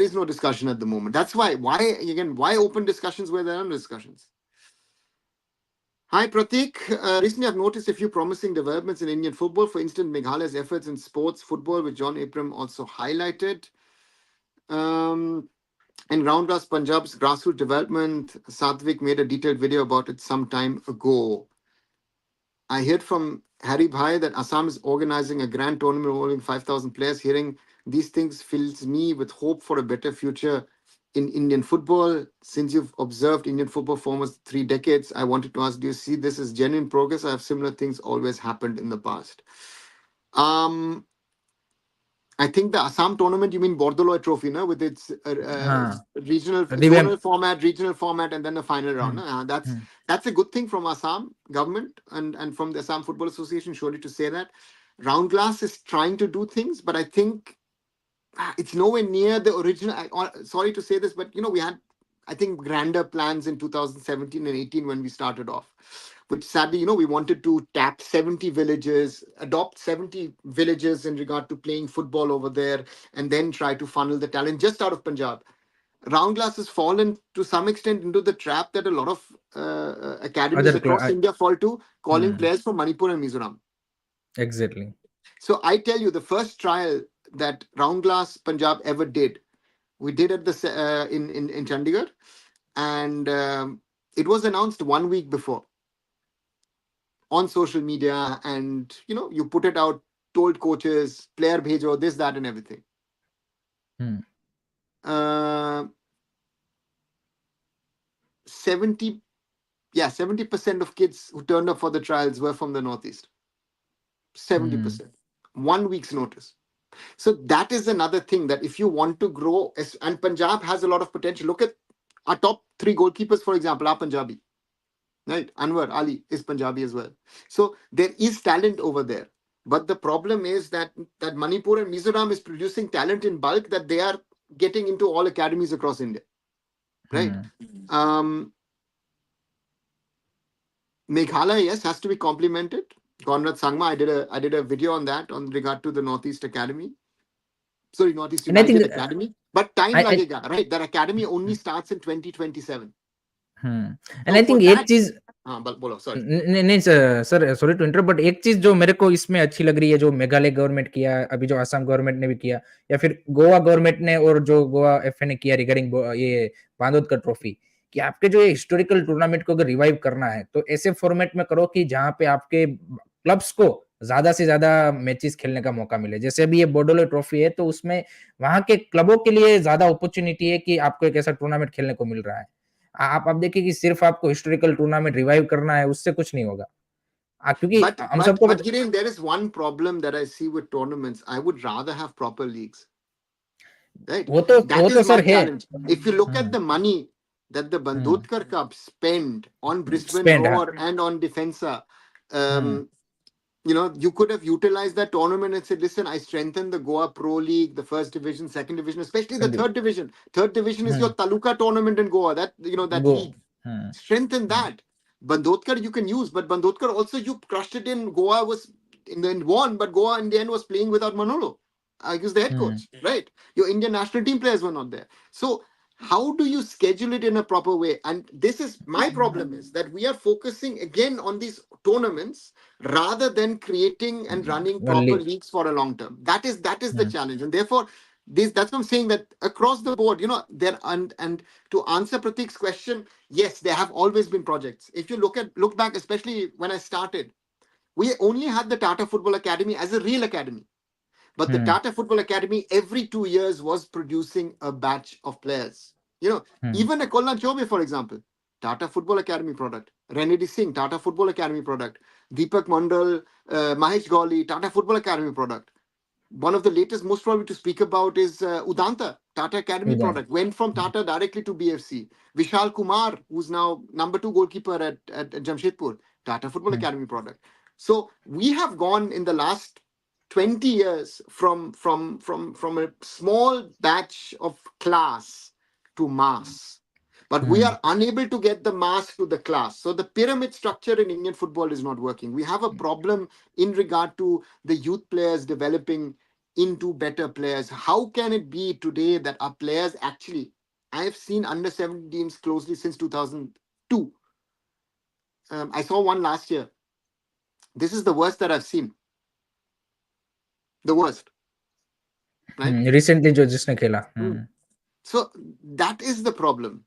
is no discussion at the moment. That's why open discussions where there are no discussions? Hi Pratik. Recently I've noticed a few promising developments in Indian football. For instance, Meghalaya's efforts in sports football, which John Abram also highlighted. And Roundgrass Punjab's grassroots development, Satvik made a detailed video about it some time ago. I heard from Harry Bhai that Assam is organizing a grand tournament involving 5,000 players. Hearing these things fills me with hope for a better future in Indian football. Since you've observed Indian football for almost 3 decades, I wanted to ask, do you see this as genuine progress, or have similar things always happened in the past? I think the Assam tournament, you mean Bordoloi Trophy, no? With its regional format, and then the final round. That's a good thing from Assam government and from the Assam Football Association, surely, to say that. Roundglass is trying to do things, but I think it's nowhere near the original. Sorry to say this, but we had, I think, grander plans in 2017 and 18 when we started off, which sadly, we wanted to tap 70 villages, adopt 70 villages in regard to playing football over there, and then try to funnel the talent just out of Punjab. Roundglass has fallen to some extent into the trap that a lot of academies across India fall to, calling players from Manipur and Mizoram. Exactly. So I tell you, the first trial that Roundglass Punjab ever did, we did at the in Chandigarh, and it was announced 1 week before on social media, and you put it out, told coaches, player bhejo, this, that, and everything. 70% of kids who turned up for the trials were from the Northeast. 70%. 1 week's notice. So that is another thing, that if you want to grow, and Punjab has a lot of potential. Look at our top 3 goalkeepers, for example, are Punjabi. Right? Anwar Ali is Punjabi as well. So there is talent over there. But the problem is that Manipur and Mizoram is producing talent in bulk, that they are getting into all academies across India. Right? Meghalaya, yes, has to be complimented. Conrad Sangma, I did a video on that, on regard to the Northeast Academy. Sorry, Northeast United Academy. But time lagega, right? That academy only starts in 2027. And I think एक चीज बोलो, sorry. नहीं sir, sorry to interrupt, but एक चीज जो मेरे को इसमें अच्छी लग रही है, जो मेघालय गवर्नमेंट किया, अभी जो असम गवर्नमेंट ने भी किया, या फिर गोवा गवर्नमेंट ने और जो गोवा एफए ने किया रिगार्डिंग ये बांदोदकर ट्रॉफी, कि आपके जो हिस्टोरिकल टूर्नामेंट को अगर रिवाइव करना है तो ऐसे फॉर्मेट में करो कि जहां पे आपके क्लब्स को ज्यादा से ज्यादा मैचेस खेलने का मौका मिले. जैसे अभी ये बोडोलो ट्रॉफी है, तो उसमें वहां के क्लबों के लिए ज्यादा अपॉर्चुनिटी है कि आपको एक ऐसा टूर्नामेंट खेलने को मिल रहा है. आप देखिए कि सिर्फ आपको हिस्टोरिकल टूर्नामेंट रिवाइव करना है, उससे कुछ नहीं होगा. क्योंकि हम सबको there is one problem that I see with tournaments. I would rather have proper leagues. Right? That is my challenge. If you look at the money that the Bandodkar Cup spend on Brisbane Roar and on Defensa, you could have utilized that tournament and said, listen, I strengthened the Goa Pro League, the first division, second division, especially the third division. Third division is your Taluka tournament in Goa, that league. Strengthen that. Bandodkar you can use, but Bandodkar also, you crushed it in Goa, was in the end won, but Goa in the end was playing without Manolo. He was the head coach, right? Your Indian national team players were not there. So how do you schedule it in a proper way? And this is my problem, is that we are focusing again on these tournaments rather than creating and running proper leagues for a long term. That is the challenge. And therefore, That's what I'm saying, that across the board, there, and to answer Pratik's question, yes, there have always been projects. If you look back, especially when I started, we only had the Tata Football Academy as a real academy. But the Hmm. Tata Football Academy every 2 years was producing a batch of players. Hmm. Even a Kolna Chobe, for example, Tata Football Academy product. Renedy Singh, Tata Football Academy product. Deepak Mandal, Mahesh Gawli, Tata Football Academy product. One of the latest, most probably to speak about, is Udanta, Tata Academy Udon. product. Went from Tata directly to BFC. Vishal Kumar, who's now number 2 goalkeeper at Jamshedpur, Tata Football Hmm. Academy product. So we have gone in the last 20 years from a small batch of class to mass. But we Hmm. are unable to get the mass to the class. So the pyramid structure in Indian football is not working. We have a problem in regard to the youth players developing into better players. How can it be today that our players actually, I have seen under 17 teams closely since 2002. I saw one last year. This is the worst that I've seen. The worst, right? Recently जो जिसने खेला. Mm. So that is the problem.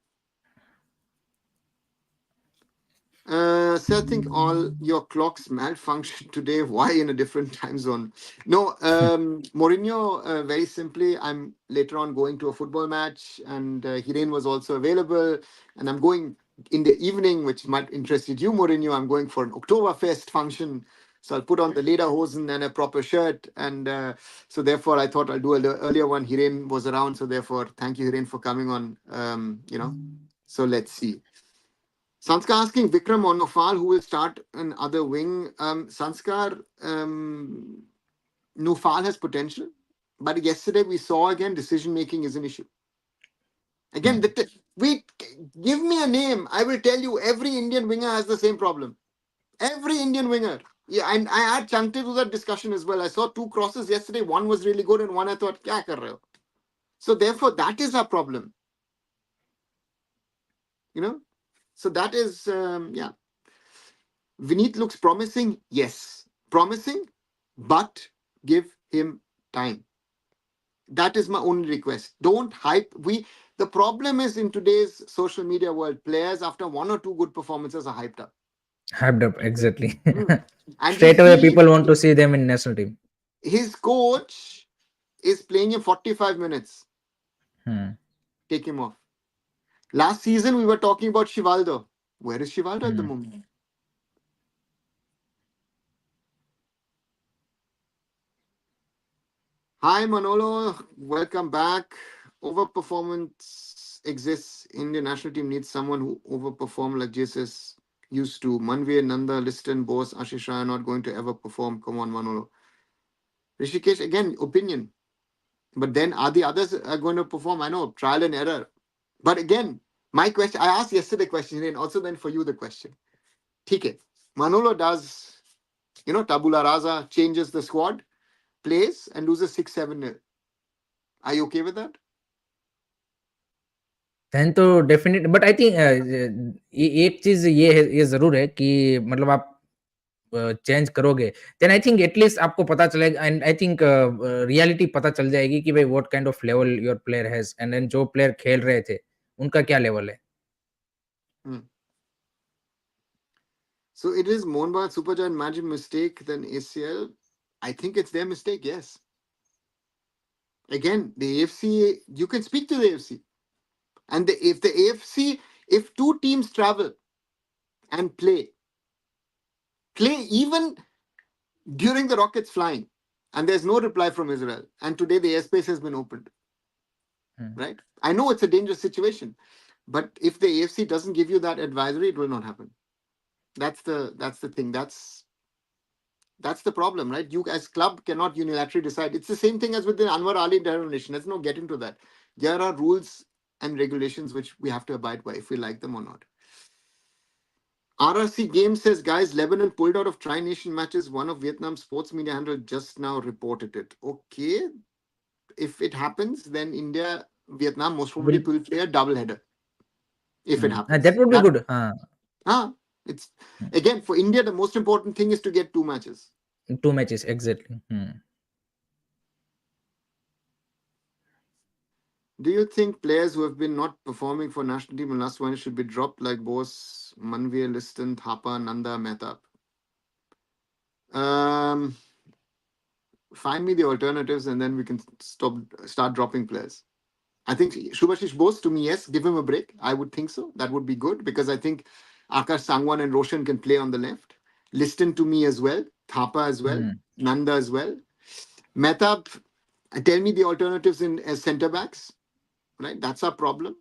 So I think all your clocks malfunction today. Why in a different time zone? No, Mourinho, very simply, I'm later on going to a football match, and Hiren was also available, and I'm going in the evening, which might interest you, Mourinho. I'm going for an Oktoberfest function. So I'll put on the lederhosen and a proper shirt. And so therefore, I thought I'll do an earlier one. Hiren was around. So therefore, thank you, Hiren, for coming on. So let's see. Sanskar asking Vikram or Nofal who will start an other wing. Sanskar, Nofal has potential, but yesterday we saw again decision making is an issue. Again, we give me a name, I will tell you every Indian winger has the same problem. Every Indian winger. Yeah, and I had Chankte to that discussion as well. I saw 2 crosses yesterday. One was really good, and one I thought, kya kar rahe ho? So therefore, that is our problem. So that is yeah. Vineet looks promising. Yes, promising, but give him time. That is my only request. Don't hype. The problem is in today's social media world, players after 1 or 2 good performances are hyped up. Hyped up, exactly. And we Straight away, see people want to see them in national team. his coach is playing him 45 minutes. Hmm. Take him off. Last season, we were talking about Shivaldo. Where is Shivaldo at the Hmm. moment? Hi, Manolo. Welcome back. Overperformance exists. Indian national team needs someone who overperform like Jesus used to. Manveer, Nanda, Liston, Bose, Ashish Rai are not going to ever perform. Come on, Manolo. Rishikesh, again, opinion. But then are the others are going to perform? I know, trial and error. But again, my question, I asked yesterday question, and also then for you the question. Okay, Manolo does, tabula rasa, changes the squad, plays and loses 6-7-0. Are you okay with that? then तो definite but I think एक चीज ये जरूर है कि मतलब आप change करोगे देन आई थिंक एटलीस्ट आपको पता चलेगा एंड आई थिंक रियलिटी पता चल जाएगी कि भाई what kind of level your player has and then जो प्लेयर खेल रहे थे उनका क्या लेवल है. So it is Mohanbag Supergiant Magic mistake than ACL. I think it's their mistake, yes. Again, the AFC, you can speak to the AFC. And if the AFC, if 2 teams travel and play even during the rockets flying, and there's no reply from Israel, and today the airspace has been opened, right? I know it's a dangerous situation, but if the AFC doesn't give you that advisory, it will not happen. That's the thing. That's the problem, right? You as club cannot unilaterally decide. It's the same thing as with the Anwar Ali determination. Let's not get into that. There are rules and regulations which we have to abide by if we like them or not. RRC Game says, guys, Lebanon pulled out of Tri-Nation matches. One of Vietnam's sports media handle just now reported it. Okay. If it happens, then India, Vietnam most probably will play a double header. If it happens. That would be good. It's again for India, the most important thing is to get 2 matches. 2 matches, exactly. Do you think players who have been not performing for national team in last one should be dropped like Bose, Manvir, Liston, Thapa, Nanda, Mehtab? Um, find me the alternatives and then we can start dropping players. I think Shubhashish Bose, to me, yes, give him a break. I would think so. That would be good because I think Akash Sangwan and Roshan can play on the left. Liston to me as well. Thapa as well. Nanda as well. Mehtab, tell me the alternatives in as centre backs. Right, that's our problem.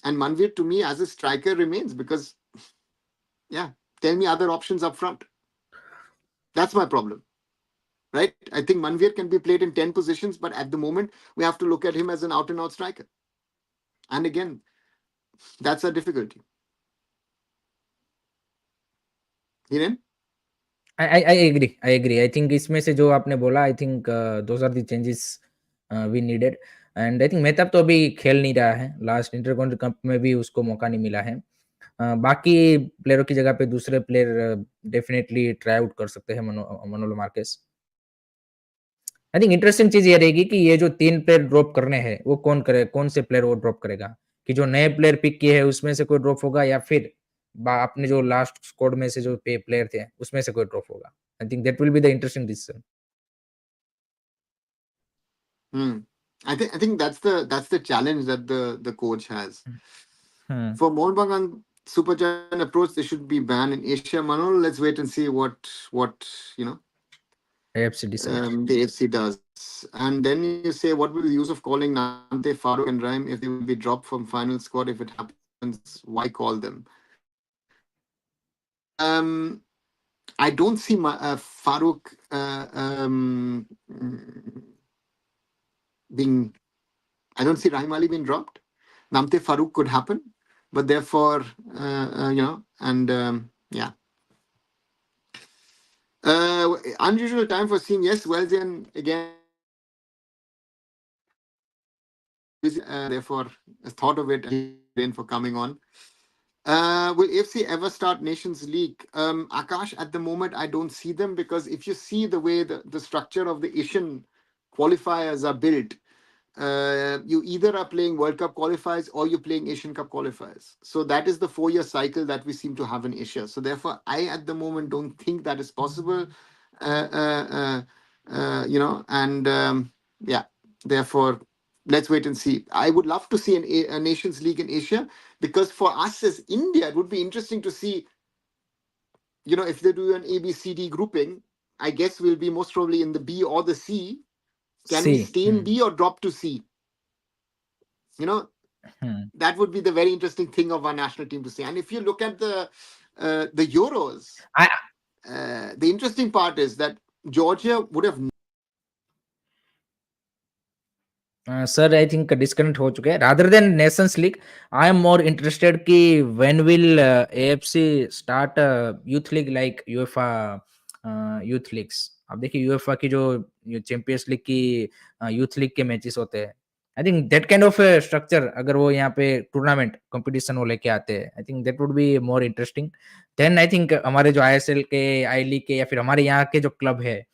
And Manvir to me as a striker remains because, yeah, tell me other options up front. That's my problem. Right? I think Manvir can be played in 10 positions, but at the moment, we have to look at him as an out and out striker. And again, that's a difficulty. Hiren? I agree. I agree. I think इसमें से जो आपने बोला, I think those are the changes we needed. And I think Mehtab तो अभी खेल नहीं रहा है. लास्ट इंटरकॉन्टिनेंटल कप में भी उसको मौका नहीं मिला है. बाकी प्लेयरों की जगह पे दूसरे प्लेयर डेफिनेटली ट्राई आउट कर सकते हैं मनोलो मार्केस. आई थिंक इंटरेस्टिंग चीज ये रहेगी कि ये जो 3 प्लेयर ड्रॉप करने हैं वो कौन से प्लेयर वो ड्रॉप करेगा, कि जो नए प्लेयर पिक किए हैं उसमें से कोई ड्रॉप होगा या फिर आपने जो लास्ट स्क्वाड में से जो प्लेयर थे उसमें से कोई ड्रॉप होगा. आई think that will be the interesting decision. I think that's the challenge that the coach has. For Mohun Bagan Super Giant approach, they should be banned in Asia. Manolo, let's wait and see what AFC decides. The AFC does. And then you say, what will be the use of calling Nante, Farooq, and Rahim if they will be dropped from final squad? If it happens, why call them? I don't see Farooq being. I don't see Rahim Ali being dropped. Namte Farooq could happen, but therefore, yeah. Unusual time for seeing, yes, Wellsian again. Therefore, thought of it again for coming on. Will AFC ever start Nations League? Akash, at the moment, I don't see them because if you see the way the structure of the Asian qualifiers are built, you either are playing World Cup qualifiers or you're playing Asian Cup qualifiers. So that is the 4-year cycle that we seem to have in Asia. So therefore, I at the moment don't think that is possible. Therefore, let's wait and see. I would love to see a Nations League in Asia because for us as India, it would be interesting to see, if they do an A, B, C, D grouping, I guess we'll be most probably in the B or the C. Can we stay in B or drop to C? That would be the very interesting thing of our national team to see. And if you look at the Euros, the interesting part is that Georgia would have. Sir I think disconnect हो चुके हैं. Rather than nations league, I am more interested कि when will AFC start youth league like UEFA youth leagues. अब देखिए UEFA की जो champions league की youth league के मैचेस होते हैं, I think that kind of structure अगर वो यहाँ पे टूर्नामेंट कंपटीशन वो लेके आते हैं, I think that would be more interesting. Then I think हमारे जो आईएसएल के, आई लीग के या फिर हमारे यहाँ के जो क्लब है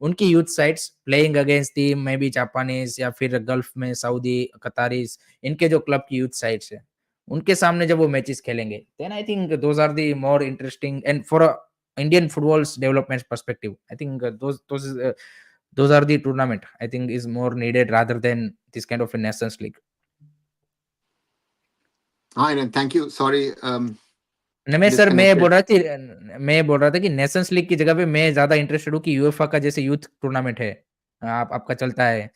उनकी youth sides playing against the may be Japanese या फिर गल्फ में सऊदी कतारीज, इनके जो क्लब की यूथ साइड्स है उनके सामने जब वो मैचेस खेलेंगे, then I think those are the more interesting and for Indian footballs development perspective, I think those are the tournament I think is more needed rather than this kind of a nations league. Hi, thank you. Sorry. मैं sir मैं बोल रहा था कि Nations league की जगह पे मैं ज्यादा इंटरेस्टेड हूँ कि यूएफए का जैसे यूथ टूर्नामेंट है आपका चलता है,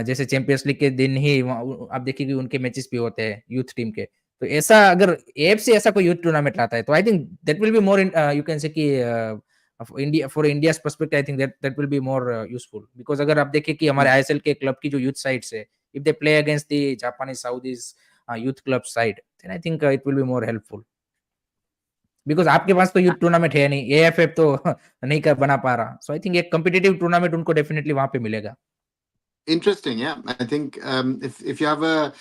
जैसे चैंपियंस लीग के दिन ही आप देखिए कि उनके मैचेस भी होते हैं यूथ टीम के. तो ऐसा अगर एएफसी ऐसा कोई यूथ टूर्नामेंट लाता है तो I think that will be more you can say कि India for India's perspective, I think that will be more useful. Because अगर आप देखिए कि हमारे आईएसएल के क्लब की जो यूथ साइड्स है, if they play against the Japanese Saudis youth club side, then I think it will be more helpful. Because आपके पास तो यूथ टूर्नामेंट है नहीं, एएफएफ तो नहीं कर बना पा रहा. सो आई थिंक एक कॉम्पिटिटिव टूर्नामेंट उनको डेफिनेटली वहां पे मिलेगा. Interesting, yeah. I think if you have a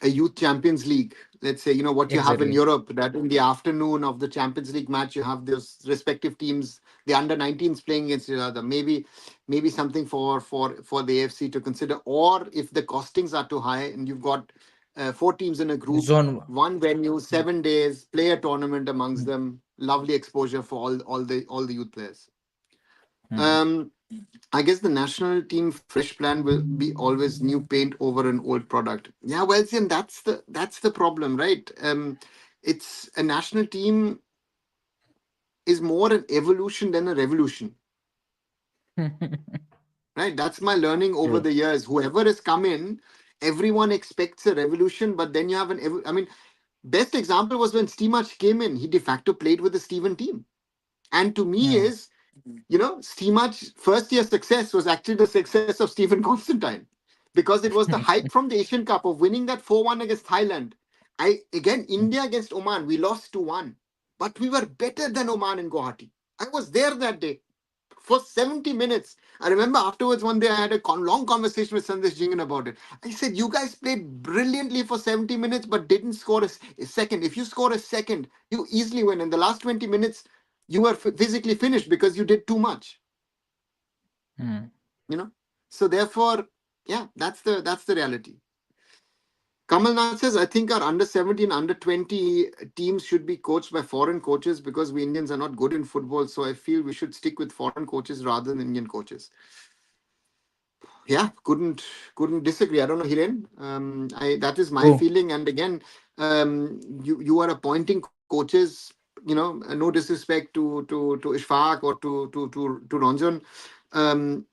youth Champions League, let's say, what you have in Exactly. Europe, that in the afternoon of the Champions League match, you have those respective teams, the under 19s playing against each other. Maybe something for the AFC to consider. Or if the costings are too high and you've got four teams in a group, Zone. one venue, 7 days, play a tournament amongst them. Lovely exposure for all the youth players. Hmm. Um, I guess the national team fresh plan will be always new paint over an old product. Yeah, well, see, and that's the problem, right? It's a national team is more an evolution than a revolution, right? That's my learning over True. the years. Whoever has come in, everyone expects a revolution, but then you have I mean, best example was when Steamach came in. He de facto played with the Steven team, and to me Hmm. is Steamach's first year success was actually the success of Stephen Constantine because it was the hype from the Asian Cup of winning that 4-1 against Thailand. Again, India against Oman, we lost 2-1, but we were better than Oman in Guwahati. I was there that day for 70 minutes. I remember afterwards one day I had a long conversation with Sandesh Jingan about it. I said, you guys played brilliantly for 70 minutes but didn't score a second. If you score a second, you easily win. In the last 20 minutes, you were physically finished because you did too much. Hmm. You know, so therefore, yeah, that's the reality. Kamal Nath says, I think our under 17, under 20 teams should be coached by foreign coaches because we Indians are not good in football. So I feel we should stick with foreign coaches rather than Indian coaches. Yeah, couldn't disagree. I don't know, Hiren. I That is my True. feeling. And again, you are appointing coaches. No disrespect to Ishfaq or to Ranjan, um,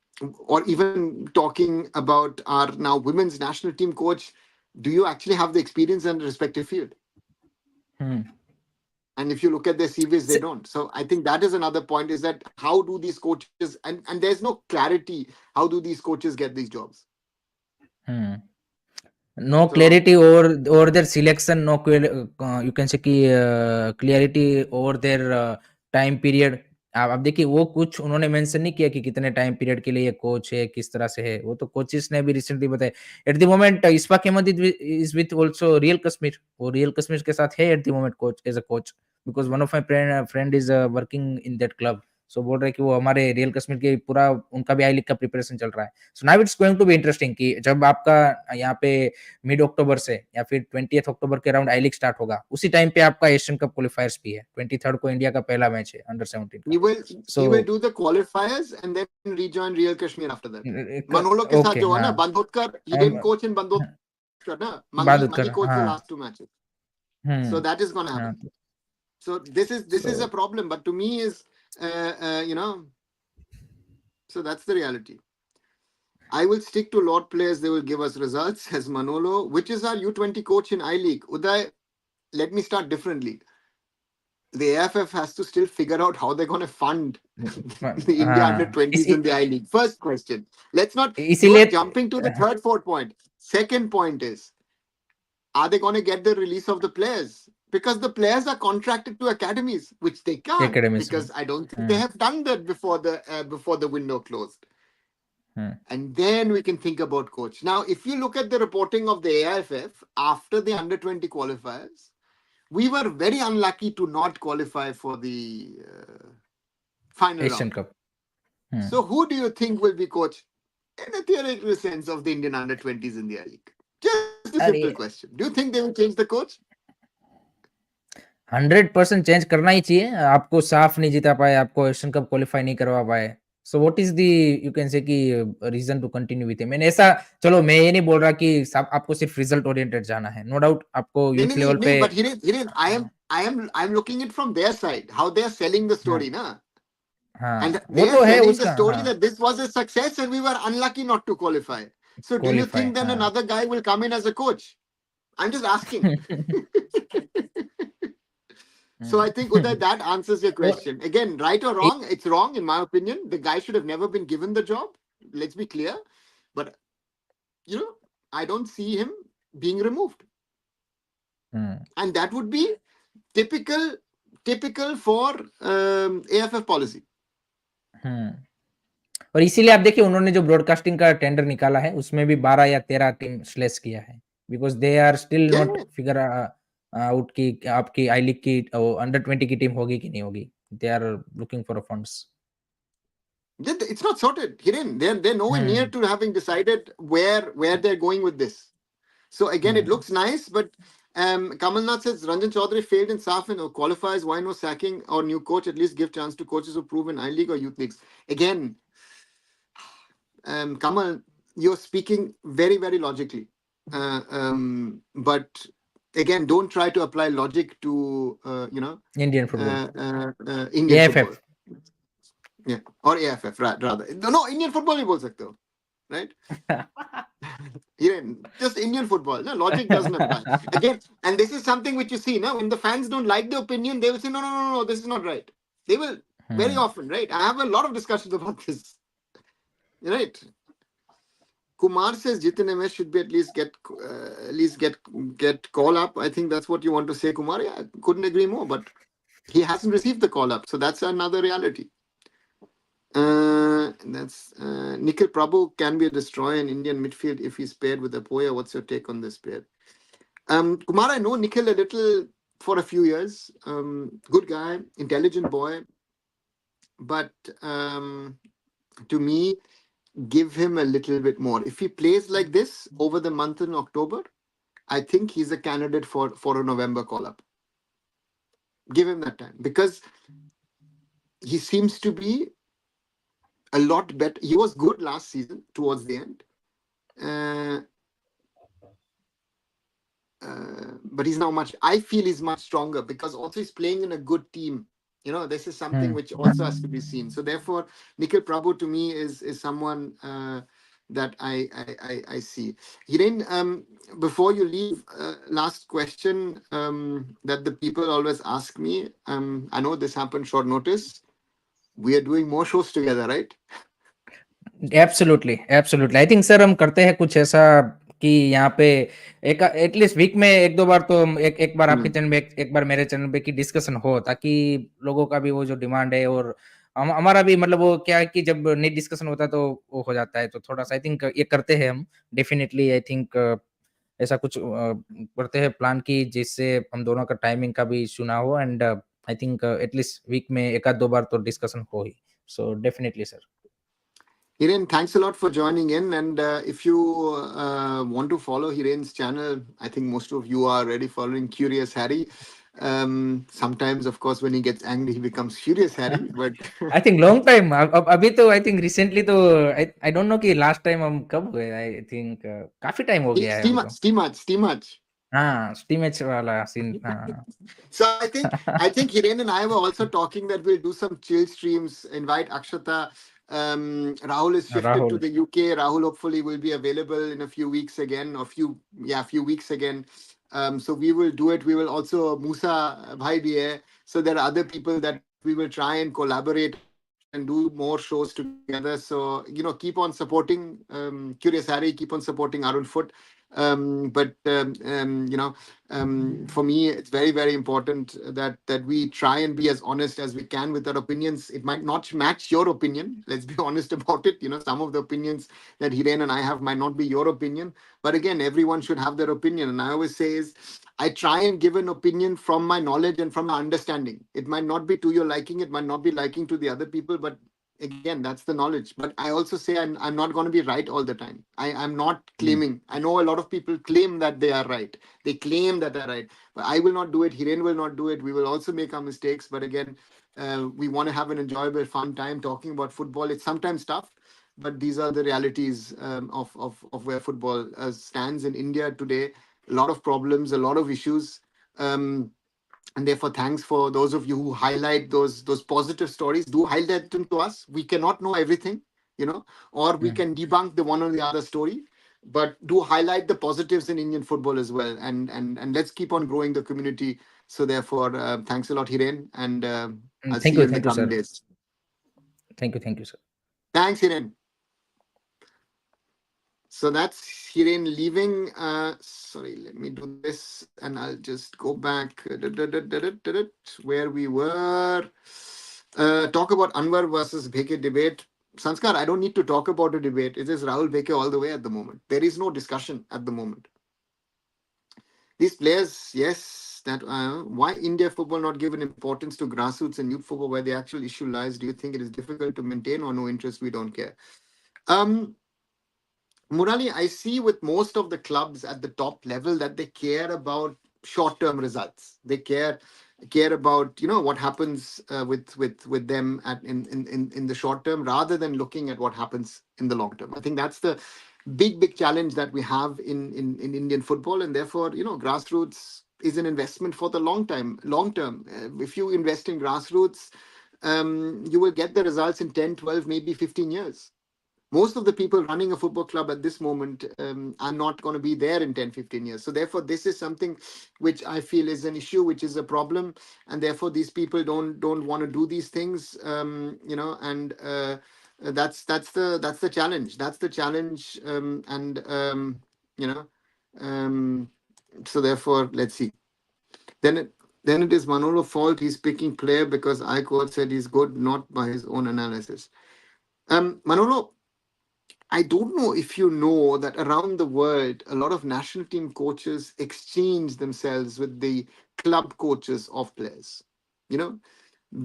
or even talking about our now women's national team coach. Do you actually have the experience in the respective field? Hmm. And if you look at their CVs, they don't. So I think that is another point: is that how do these coaches and there's no clarity. How do these coaches get these jobs? Hmm. No So clarity over their selection. No you can say कि clarity over their time period. आप देखिए वो कुछ उन्होंने mention नहीं किया कि कितने टाइम पीरियड के लिए ये कोच है, किस तरह से है। वो तो कोचेस ने भी रिसेंटली बताया। At the moment Ishfaq Ahmed is with also Real Kashmir. वो रियल कश्मीर के साथ है at the moment coach as a coach, because one of my friend is working in that club. So बोल रहे हैं कि वो हमारे रियल कश्मीर के पूरा उनका भी आई लीग का प्रिपरेशन चल रहा है। So now it's going to be interesting कि जब आपका यहाँ पे मिड अक्टूबर से या फिर 20 अक्टूबर के अराउंड आई लीग स्टार्ट होगा, उसी टाइम पे आपका एशियन कप क्वालिफायर्स भी है। 23 को इंडिया का पहला मैच है अंडर 17 का। he will so he will do the qualifiers and then rejoin Real Kashmir after that. Manolo के साथ ओके, जो है ना हाँ। Bandodkar, he didn't coach in Bandodkar ना, बात Mangi कर, coached the हाँ। last two matches. So that is going to हाँ। happen. So this is so a problem, but to me is so that's the reality. I will stick to Lord players. They will give us results, says Manolo. Which is our U20 coach in I League? Uday, let me start differently. The AIFF has to still figure out how they're going to fund the India under हाँ, 20s in the I League. First question. Let's not, you are इसीलिए jumping to the third, fourth point. Second point is, are they going to get the release of the players? Because the players are contracted to academies, which they can't, academies में। because I don't think they have done that before the window closed. And then we can think about coach. Now, if you look at the reporting of the AIFF after the under 20 qualifiers, we were very unlucky to not qualify for the final Asian round. Cup. So, who do you think will be coach in a theoretical sense of the Indian under 20s in the league? Just a simple अरे question. Do you think they will change the coach? 100% change करना ही चाहिए। आपको साफ नहीं जिता पाए, आपको Asian cup qualify नहीं करवा पाए, so what is the you can say कि reason to continue with him. मैंने ऐसा, चलो मैं ये नहीं बोल रहा कि सब आपको सिर्फ रिजल्ट ओरिएंटेड जाना है, नो डाउट आपको नहीं यूथ नहीं नहीं लेवल नहीं, पे। but I'm looking it from their side, how they are selling the हाँ, story, na? And हाँ, वो they are तो है selling the उसका, story हाँ, that this was a success and we were unlucky not to qualify. So do you qualify, think then हाँ। another guy will come in as a coach? I'm just asking. So I think, Uday, that answers your और question. Again, right or wrong, it's wrong in my opinion. The guy should have never been given the job. Let's be clear. But, I don't see him being removed. And that would be typical for AFF policy. और इसीलिए आप देखिए उन्होंने जो broadcasting का tender निकाला है उसमें भी 12 या 13 टीम सिलेक्ट किया है, because they are still Yeah, not figure out की आपकी आई लीग की अंडर 20 की टीम होगी कि नहीं होगी. They are looking for funds. it's not sorted. They're nowhere near to having decided where they're going with this. So again, it looks nice, but Kamal Nath says Ranjan Chaudhary failed in SAF and qualifies. Why no sacking or new coach? At least give chance to coaches who prove in I League or youth leagues. Again, Kamal, you're speaking very, very logically. But again, don't try to apply logic to, Indian football. Indian AIFF. football. Yeah. Or AIFF, rather. No, Indian football you bol sakte ho, right? Just Indian football. No, logic doesn't apply. Again, and this is something which you see now. When the fans don't like the opinion, they will say, no, this is not right. They will very often, right? I have a lot of discussions about this. Right. Kumar says Jitin MS should be at least get call up. I think that's what you want to say, Kumar. Yeah, I couldn't agree more. But he hasn't received the call up, so that's another reality. That's Nikhil Prabhu can be a destroyer in Indian midfield if he's paired with Apoya. What's your take on this pair? Kumar, I know Nikhil a little for a few years. Good guy, intelligent boy. But to me, give him a little bit more. If he plays like this over the month in October, I think he's a candidate for a November call-up. Give him that time. Because he seems to be a lot better. He was good last season towards the end. But he's now I feel he's much stronger because also he's playing in a good team. This is something which also has to be seen. So therefore, Nikhil Prabhu to me is someone that I see. Hiren, before you leave, last question that the people always ask me. I know this happened short notice. We are doing more shows together, right? Absolutely absolutely I think sir हम करते हैं कुछ ऐसा कि यहाँ पे एक at least week में एक दो बार तो एक बार आपके चैनल में एक बार मेरे चैनल पे की डिस्कशन हो ताकि लोगों का भी वो जो डिमांड है और हमारा भी मतलब वो क्या है कि जब नेट डिस्कशन होता है तो वो हो जाता है तो थोड़ा सा आई थिंक ये करते हैं हम डेफिनेटली आई थिंक ऐसा कुछ करते हैं प्लान की जिससे हम दोनों का टाइमिंग का भी इशू ना हो and I think at least week में एक आध दो बार तो डिस्कशन हो ही so definitely sir. Hiren, thanks a lot for joining in. And if you want to follow Hiren's channel, I think most of you are already following Curious Harry. Sometimes, of course, when he gets angry, he becomes Furious Harry. But I think long time. अभी तो I think recently तो I don't know कि last time हम कब हुए. I think काफी time हो गया है अभी तो. Steam match. हाँ, Steam match वाला scene. हाँ. So I think Hiren and I were also talking that we'll do some chill streams. Invite Akshata. Rahul is shifted to the UK. Rahul hopefully will be available in a few weeks again, few weeks again. So we will do it. We will also Musa Bhai bhi hai. So there are other people that we will try and collaborate and do more shows together. So keep on supporting Curious Harry. Keep on supporting Arunfoot. For me, it's very, very important that we try and be as honest as we can with our opinions. It might not match your opinion. Let's be honest about it. Some of the opinions that Hiren and I have might not be your opinion. But again, everyone should have their opinion. And I always say I try and give an opinion from my knowledge and from my understanding. It might not be to your liking. It might not be liking to the other people. But again, that's the knowledge. But I also say I'm not going to be right all the time. I'm not claiming. I know a lot of people claim that they are right. They claim that they're right. But I will not do it. Hiren will not do it. We will also make our mistakes. But again, we want to have an enjoyable, fun time talking about football. It's sometimes tough. But these are the realities of where football stands in India today. A lot of problems, a lot of issues. And therefore, thanks for those of you who highlight those positive stories. Do highlight them to us. We cannot know everything, or we can debunk the one or the other story. But do highlight the positives in Indian football as well. And let's keep on growing the community. So therefore, thanks a lot, Hiren. And I'll see you in the coming days. Thank you, sir. Thanks, Hiren. So that's Hiren leaving. Sorry, let me do this and I'll just go back where we were. Talk about Anwar versus Bheke debate. Sanskar, I don't need to talk about a debate. It is Rahul Beke all the way at the moment. There is no discussion at the moment. These players, yes, that why India football not given importance to grassroots and youth football where the actual issue lies? Do you think it is difficult to maintain or no interest? We don't care. Um, Murali, I see with most of the clubs at the top level that they care about short-term results. They care about what happens with them in the short term rather than looking at what happens in the long term. I think that's the big challenge that we have in Indian football, and therefore grassroots is an investment for the long term. If you invest in grassroots, you will get the results in 10, 12, maybe 15 years. Most of the people running a football club at this moment are not going to be there in 10, 15 years. So therefore this is something which I feel is an issue, which is a problem, and therefore these people don't want to do these things, and that's the challenge. That's the challenge. You know so therefore let's see. Then it is Manolo fault. He's picking player because I coach said he's good, not by his own analysis. Manolo, I don't know if you know that around the world, a lot of national team coaches exchange themselves with the club coaches of players. You know,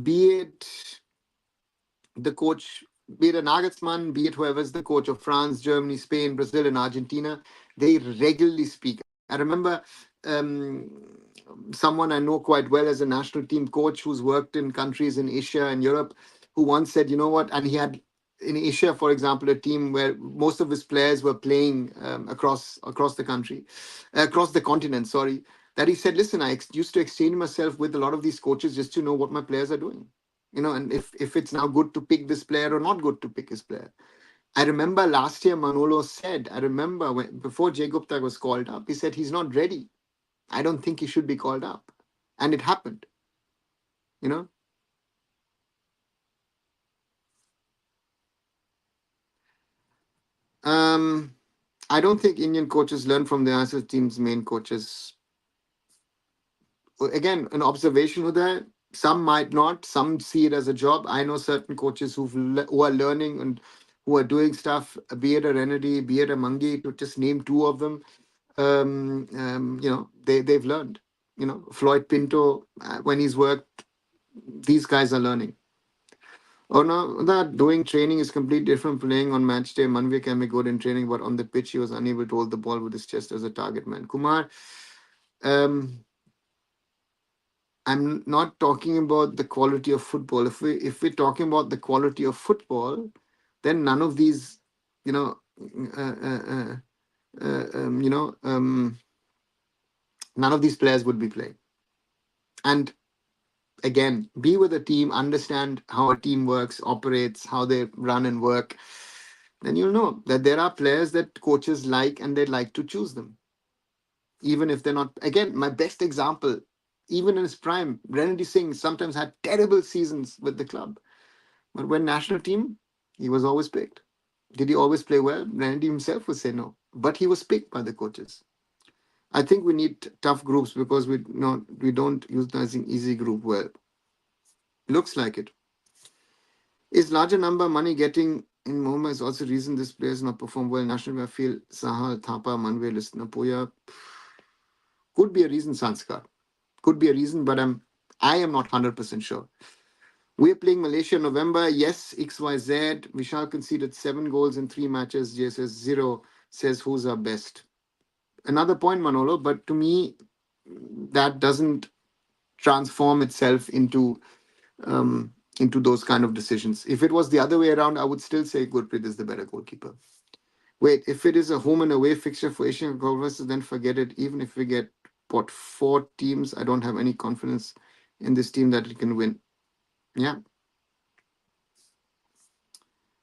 be it the coach, be it a Nagelsmann, be it whoever's the coach of France, Germany, Spain, Brazil, and Argentina, they regularly speak. I remember someone I know quite well as a national team coach who's worked in countries in Asia and Europe, who once said, you know what, and he had in Asia, for example, a team where most of his players were playing across the country, across the continent. Sorry, that he said, listen, used to exchange myself with a lot of these coaches just to know what my players are doing. And if it's now good to pick this player or not good to pick his player. I remember last year Manolo said, I remember before Jay Gupta was called up, he said he's not ready. I don't think he should be called up, and it happened. You know. I don't think Indian coaches learn from the ISS team's main coaches. Again, an observation with that. Some might not. Some see it as a job. I know certain coaches who are learning and who are doing stuff, be it a Renedy, be it a Mangi, to just name two of them. They've learned. Floyd Pinto, when he's worked, these guys are learning. Oh no, that doing training is completely different. Playing on match day, Manvi can be good in training, but on the pitch he was unable to hold the ball with his chest as a target man. Kumar, I'm not talking about the quality of football. If we're talking about the quality of football, then none of these, you know, uh, uh, uh, you know, none of these players would be playing. And again, be with a team, understand how a team works, operates, how they run and work. Then you'll know that there are players that coaches like and they like to choose them, even if they're not. Again, my best example, even in his prime, Renedy Singh sometimes had terrible seasons with the club. But when national team, he was always picked. Did he always play well? Renedy himself would say no. But he was picked by the coaches. I think we need tough groups because we don't utilizing easy group well. Looks like it. Is larger number money getting in Mohun is also reason this players not perform well nationally. I feel Sahal, Thapa, Manve, Listener, Poya could be a reason, Sanskar. Could be a reason, but I am not 100% sure. We're playing Malaysia in November. Yes, XYZ. Vishal conceded 7 goals in 3 matches. JSS 0 says who's our best. Another point, Manolo, but to me, that doesn't transform itself into those kind of decisions. If it was the other way around, I would still say Gurpreet is the better goalkeeper. Wait, if it is a home and away fixture for Asian Conferences, then forget it. Even if we get 4 teams, I don't have any confidence in this team that it can win. Yeah.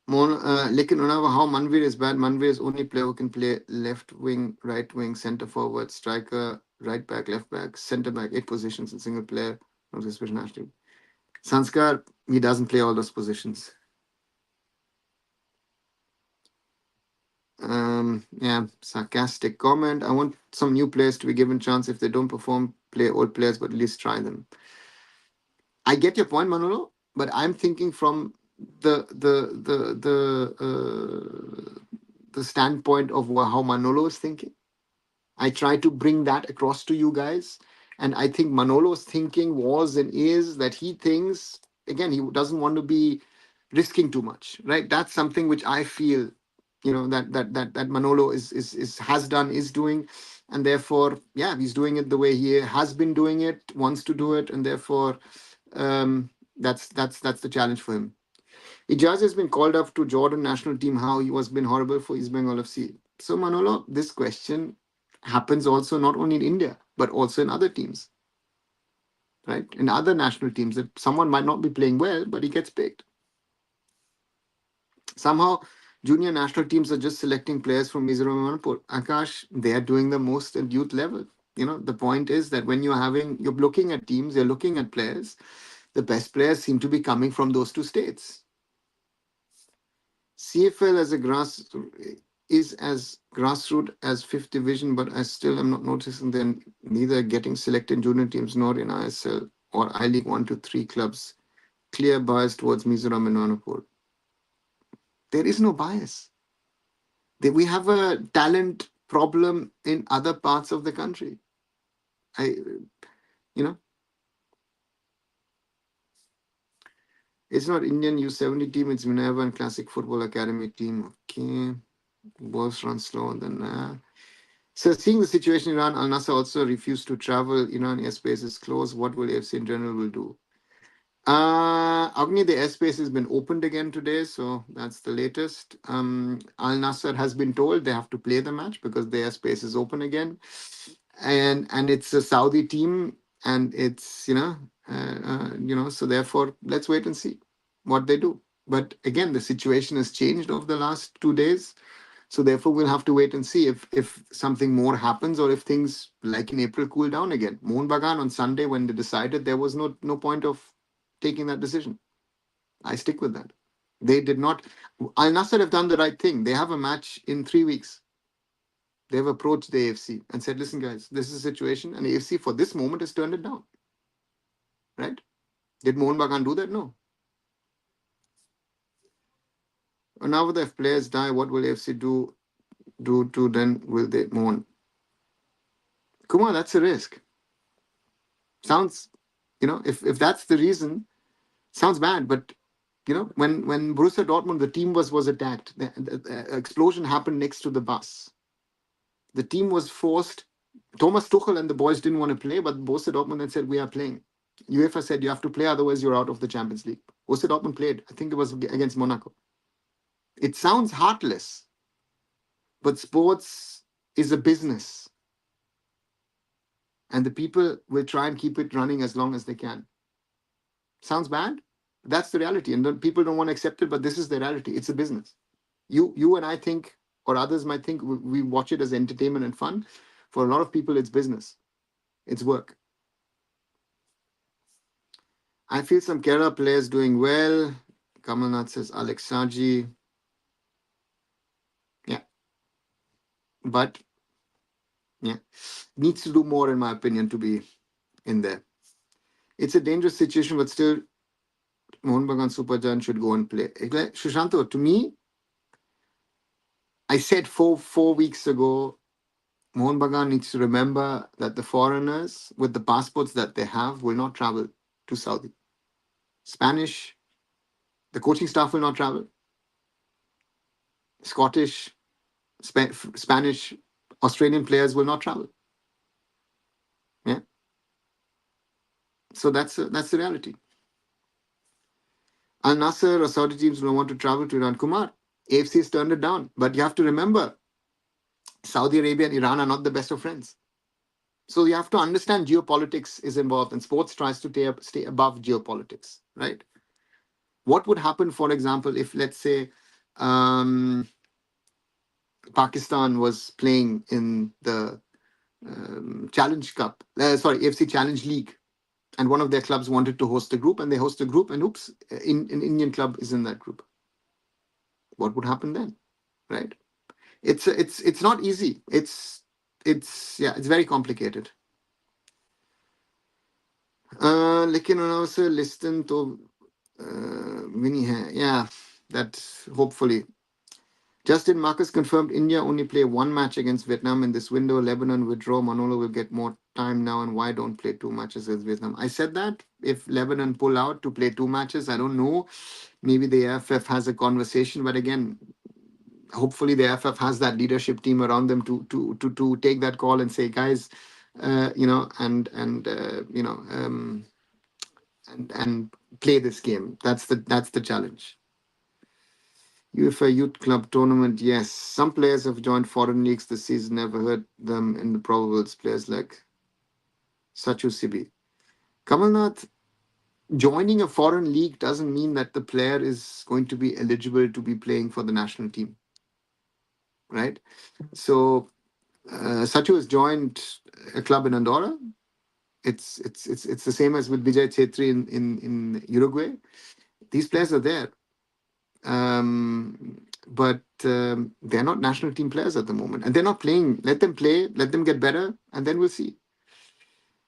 Lekin how Manvir is bad. Manvir is only player who can play left wing, right wing, centre forward, striker, right back, left back, centre back, 8 positions in single player, not especially national. Sanskar, he doesn't play all those positions. Yeah, sarcastic comment. I want some new players to be given chance. If they don't perform, play old players, but at least try them. I get your point, Manolo, but I'm thinking from the standpoint of how Manolo is thinking. I try to bring that across to you guys. And I think Manolo's thinking was and is that he thinks, again, he doesn't want to be risking too much, right? That's something which I feel, that Manolo is has done, is doing. And therefore, yeah, he's doing it the way he has been doing it, wants to do it. And therefore, that's the challenge for him. Ijaz has been called up to Jordan national team. How he was been horrible for East Bengal FC. So Manolo, this question happens also not only in India but also in other teams, right? In other national teams, that someone might not be playing well, but he gets picked. Somehow, junior national teams are just selecting players from Mizoram and Manipur. Akash, they are doing the most at youth level. The point is that when you're looking at teams, you're looking at players. The best players seem to be coming from those two states. CFL as a is as grassroots as fifth division, but I still am not noticing them neither getting selected in junior teams nor in ISL or I League 1 to 3 clubs. Clear bias towards Mizoram and Manipur. There is no bias. We have a talent problem in other parts of the country. I, you know, it's not Indian U70 team. It's Minerva and Classic Football Academy team. Okay, balls run slow. Then. So, seeing the situation in Iran, Al Nassr also refused to travel. Iran airspace is closed. What will AFC in general will do? Agni, the airspace has been opened again today, so that's the latest. Al Nassr has been told they have to play the match because the airspace is open again, and it's a Saudi team, and it's so therefore let's wait and see what they do. But again, the situation has changed over the last 2 days. So therefore, we'll have to wait and see if something more happens or if things like in April cool down again. Mohun Bagan on Sunday, when they decided, there was no point of taking that decision. I stick with that. They did not. Al Nassr have done the right thing. They have a match in 3 weeks. They've approached the AFC and said, "Listen, guys, this is a situation," and the AFC for this moment has turned it down. Right? Did Mohun Bagan do that? No. And now, if players die, what will AFC do to then? Will they mourn? Kumar, that's a risk. Sounds, if that's the reason, sounds bad. But when Borussia Dortmund, the team was attacked, the explosion happened next to the bus. The team was forced. Thomas Tuchel and the boys didn't want to play, but Borussia Dortmund then said, "We are playing." UEFA said, "You have to play, otherwise you're out of the Champions League." Borussia Dortmund played. I think it was against Monaco. It sounds heartless, but sports is a business, and the people will try and keep it running as long as they can. Sounds bad? That's the reality. And people don't want to accept it, but this is the reality. It's a business. You and I think, or others might think, we watch it as entertainment and fun. For a lot of people, it's business. It's work. I feel some Kerala players doing well. Kamalnath says Alex Saji. Yeah. But, yeah. Needs to do more, in my opinion, to be in there. It's a dangerous situation, but still, Mohun Bagan Superjan should go and play. Shushanto, to me, I said four weeks ago, Mohun Bagan needs to remember that the foreigners with the passports that they have will not travel to Saudi. Spanish, the coaching staff will not travel. Scottish, Spanish, Australian players will not travel. Yeah. So that's the reality. Al Nassr or Saudi teams don't want to travel to Iran. Kumar, AFC has turned it down. But you have to remember, Saudi Arabia and Iran are not the best of friends. So you have to understand geopolitics is involved, and sports tries to stay above geopolitics, right? What would happen, for example, if, let's say, Pakistan was playing in the Challenge Cup, AFC Challenge League, and one of their clubs wanted to host a group, and they host a group, and oops, an Indian club is in that group. What would happen then, right? It's not easy. It's very complicated. लेकिन उन्होंने listen to Winnie, yeah, that's hopefully. Justin Marcus confirmed India only play one match against Vietnam in this window. Lebanon withdraw. Manolo will get more time now. And why don't play two matches against Vietnam? I said that if Lebanon pull out to play two matches, I don't know. Maybe the AIFF has a conversation. But again, hopefully the AIFF has that leadership team around them to take that call and say, guys, and play this game. That's the challenge. UEFA Youth Club Tournament, yes. Some players have joined foreign leagues this season. Never heard them in the probables. Players like Sachu Sibi. Kamalnath, joining a foreign league doesn't mean that the player is going to be eligible to be playing for the national team, right? So Sachu has joined a club in Andorra. It's the same as with Vijay Chetri in Uruguay. These players are there. But they're not national team players at the moment, and they're not playing. Let them play, let them get better, and then we'll see.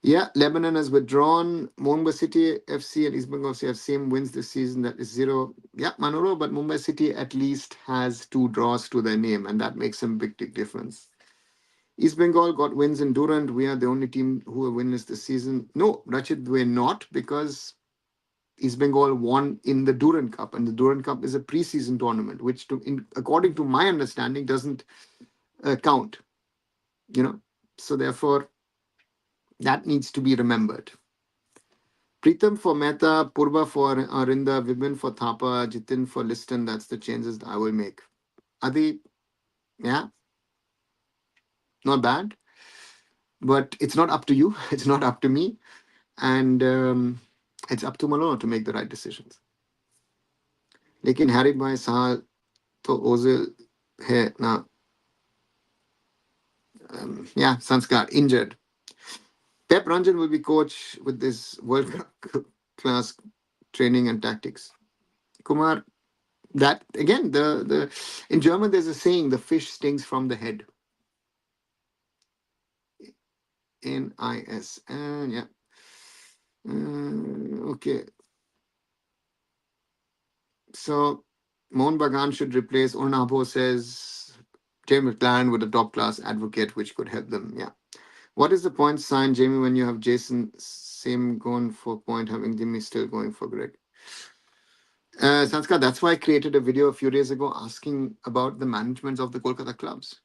Yeah, Lebanon has withdrawn. Mumbai City FC and East Bengal FC have same wins this season. That is 0. Yeah, Manolo, but Mumbai City at least has 2 draws to their name, and that makes some big difference. East Bengal got wins in Durand. We are the only team who are winless this season. No, Rachid, we're not, because East Bengal won in the Durand Cup, and the Durand Cup is a pre-season tournament, which, according to my understanding, doesn't count. So therefore, that needs to be remembered. Pritam for Mehta, Purba for Arinda, Vibin for Thapa, Jitin for Liston. That's the changes that I will make. Adi, yeah, not bad, but it's not up to you. It's not up to me, and it's up to Malone to make the right decisions. लेकिन Harry भाई साल तो Ozil है ना. Yeah, Sanskar injured. Pep Ranjan will be coach with this world class training and tactics. Kumar, that again, the in German there's a saying: the fish stings from the head. NIS. Yeah. Okay. So Mohun Bagan should replace Ornabo, says James McLaren, with a top class advocate which could help them. Yeah. What is the point sign, Jamie, when you have Jason same going for point, having Jimmy still going for Greg? Sanskar, that's why I created a video a few days ago asking about the management of the Kolkata clubs.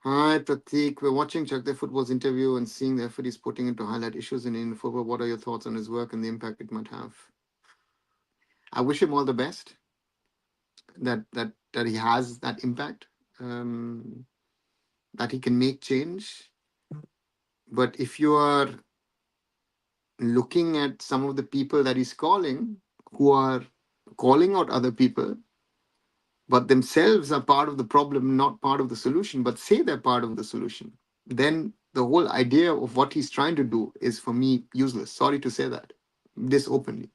Hi, Pratik. We're watching Candid Football's interview and seeing the effort he's putting into highlight issues in Indian football. What are your thoughts on his work and the impact it might have? I wish him all the best. That he has that impact. That he can make change. But if you are looking at some of the people that he's calling, who are calling out other people, but themselves are part of the problem, not part of the solution, but say they're part of the solution, then the whole idea of what he's trying to do is, for me, useless. Sorry to say that this openly.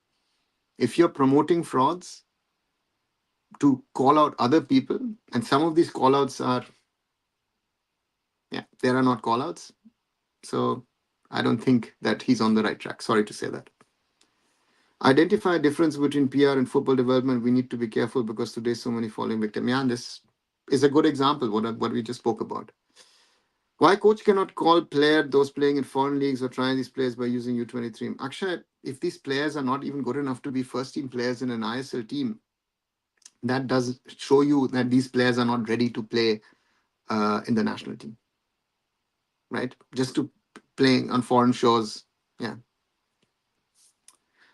If you're promoting frauds to call out other people, and some of these call outs are, there are not call outs. So I don't think that he's on the right track. Sorry to say that. Identify a difference between PR and football development. We need to be careful because today so many falling victims. Yeah, and this is a good example, what we just spoke about. Why coach cannot call those playing in foreign leagues or try these players by using U23? Akshay, if these players are not even good enough to be first team players in an ISL team, that does show you that these players are not ready to play in the national team, right? Just to playing on foreign shores. Yeah.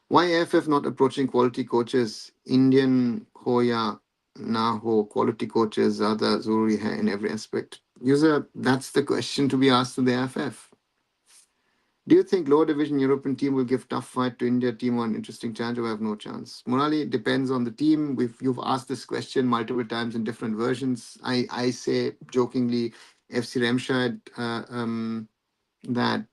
Why AFF not approaching quality coaches? Indian Hoya na ho, quality coaches zyada zaruri hai in every aspect. User, that's the question to be asked to the AFF. Do you think lower division European team will give tough fight to India team on interesting challenge, or have no chance? Murali, it depends on the team. You've asked this question multiple times in different versions. I say jokingly, FC Remscheid that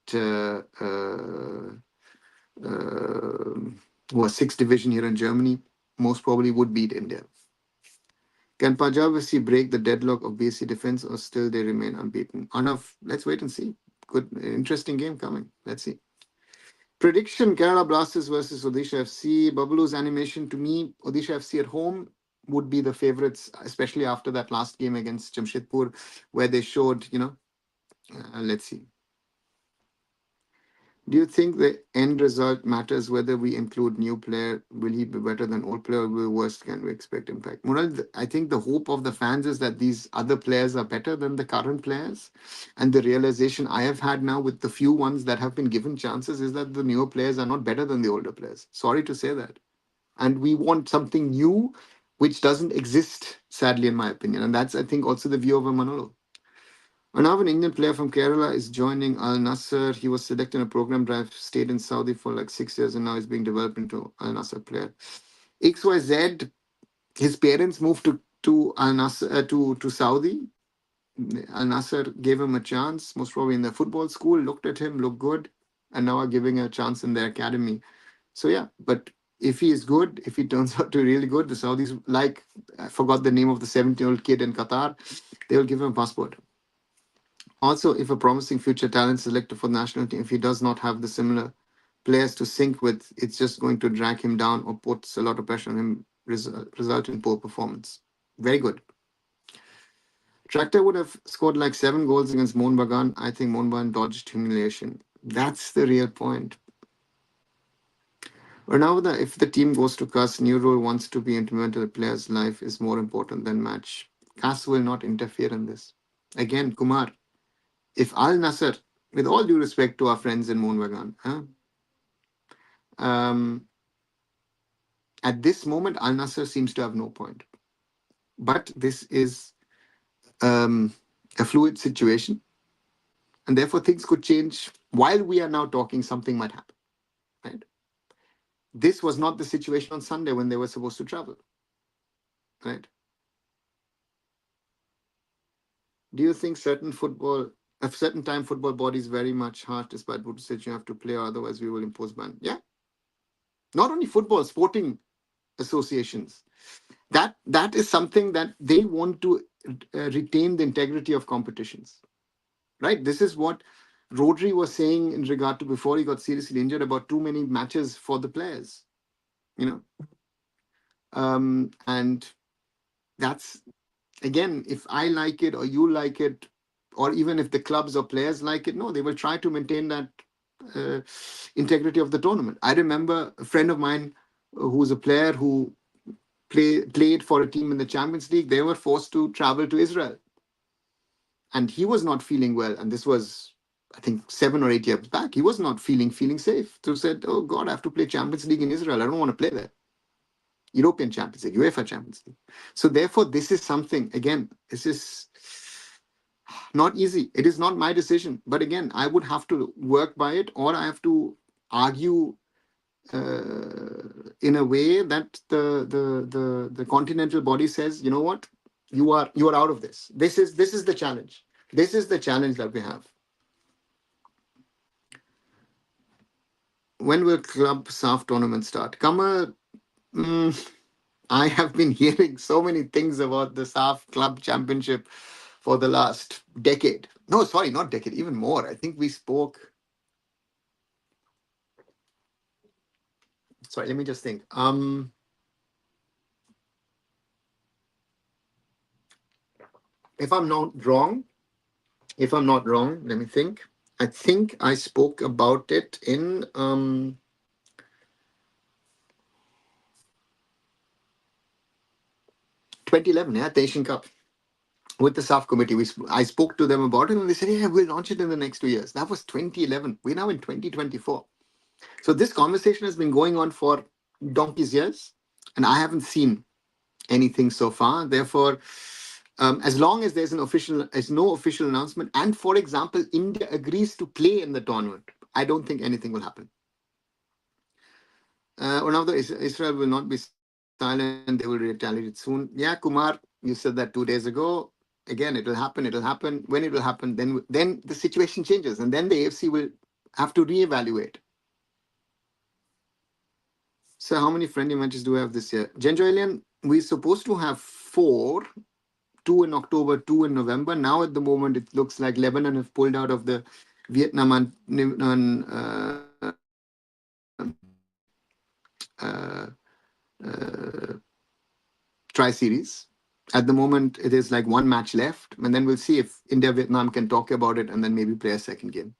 who are sixth division here in Germany, most probably would beat India. Can Punjab FC break the deadlock of BSc defense, or still they remain unbeaten? Arnav, let's wait and see. Good, interesting game coming. Let's see. Prediction: Kerala Blasters versus Odisha FC. Babalu's animation, to me, Odisha FC at home would be the favourites, especially after that last game against Jamshedpur, where they showed, let's see. Do you think the end result matters whether we include new player? Will he be better than old player? Or will worst can we expect impact? Mural, I think the hope of the fans is that these other players are better than the current players. And the realization I have had now with the few ones that have been given chances is that the newer players are not better than the older players. Sorry to say that. And we want something new which doesn't exist, sadly, in my opinion. And that's, I think, also the view of a Manolo. Now, an Indian player from Kerala is joining Al Nassr. He was selected in a program drive, stayed in Saudi for like 6 years, and now he's being developed into Al Nassr player. XYZ, his parents moved to Al Nassr to Saudi. Al Nassr gave him a chance, most probably in the football school. Looked at him, looked good, and now are giving a chance in their academy. So yeah, but if he is good, if he turns out to be really good, the Saudis, like, I forgot the name of the 17-year-old kid in Qatar, they will give him a passport. Also, if a promising future talent is selected for the national team, if he does not have the similar players to sync with, it's just going to drag him down or puts a lot of pressure on him, result in poor performance. Very good. Tractor would have scored like 7 goals against Mohun Bagan. I think Mohun Bagan dodged humiliation. That's the real point. Ronaldo, if the team goes to CAS, new rule wants to be implemented, the player's life is more important than match. CAS will not interfere in this. Again, Kumar, if Al Nassr, with all due respect to our friends in Mohun Bagan, at this moment, Al Nassr seems to have no point. But this is a fluid situation, and therefore things could change. While we are now talking, something might happen. Right? This was not the situation on Sunday when they were supposed to travel. Right? Do you think a certain time football body is very much harsh, despite what said you have to play, or otherwise we will impose ban? Yeah. Not only football, sporting associations. That is something that they want to retain the integrity of competitions. Right? This is what Rodri was saying in regard to before he got seriously injured about too many matches for the players. And that's, again, if I like it or you like it, or even if the clubs or players like it, no, they will try to maintain that integrity of the tournament. I remember a friend of mine who's a player who played for a team in the Champions League. They were forced to travel to Israel. And he was not feeling well. And this was, I think, 7 or 8 years back. He was not feeling safe. So said, oh God, I have to play Champions League in Israel. I don't want to play there. European Champions League, UEFA Champions League. So therefore, this is something, again, this is not easy. It is not my decision. But again, I would have to work by it, or I have to argue in a way that the continental body says, you know what, you are out of this. This is the challenge. This is the challenge that we have. When will Club SAF tournament start? Kamal, I have been hearing so many things about the SAF Club Championship for the last decade. No, sorry, not decade, even more. I think we spoke. Sorry, let me just think. If I'm not wrong, let me think. I think I spoke about it in 2011, yeah, the Asian Cup. With the SAF committee, I spoke to them about it, and they said, yeah, we'll launch it in the next 2 years. That was 2011. We're now in 2024. So this conversation has been going on for donkey's years, and I haven't seen anything so far. Therefore, as long as there's no official announcement, and for example, India agrees to play in the tournament, I don't think anything will happen. Another, Israel will not be silent. They will retaliate soon. Yeah, Kumar, you said that 2 days ago. Again, it'll happen. When it will happen, then the situation changes, and then the AFC will have to reevaluate. So how many friendly matches do we have this year? Genjoilian, we're supposed to have 4, 2 in October, 2 in November. Now at the moment, it looks like Lebanon have pulled out of the Vietnam and uh, uh, tri-series. At the moment, it is like one match left, and then we'll see if India Vietnam can talk about it and then maybe play a second game.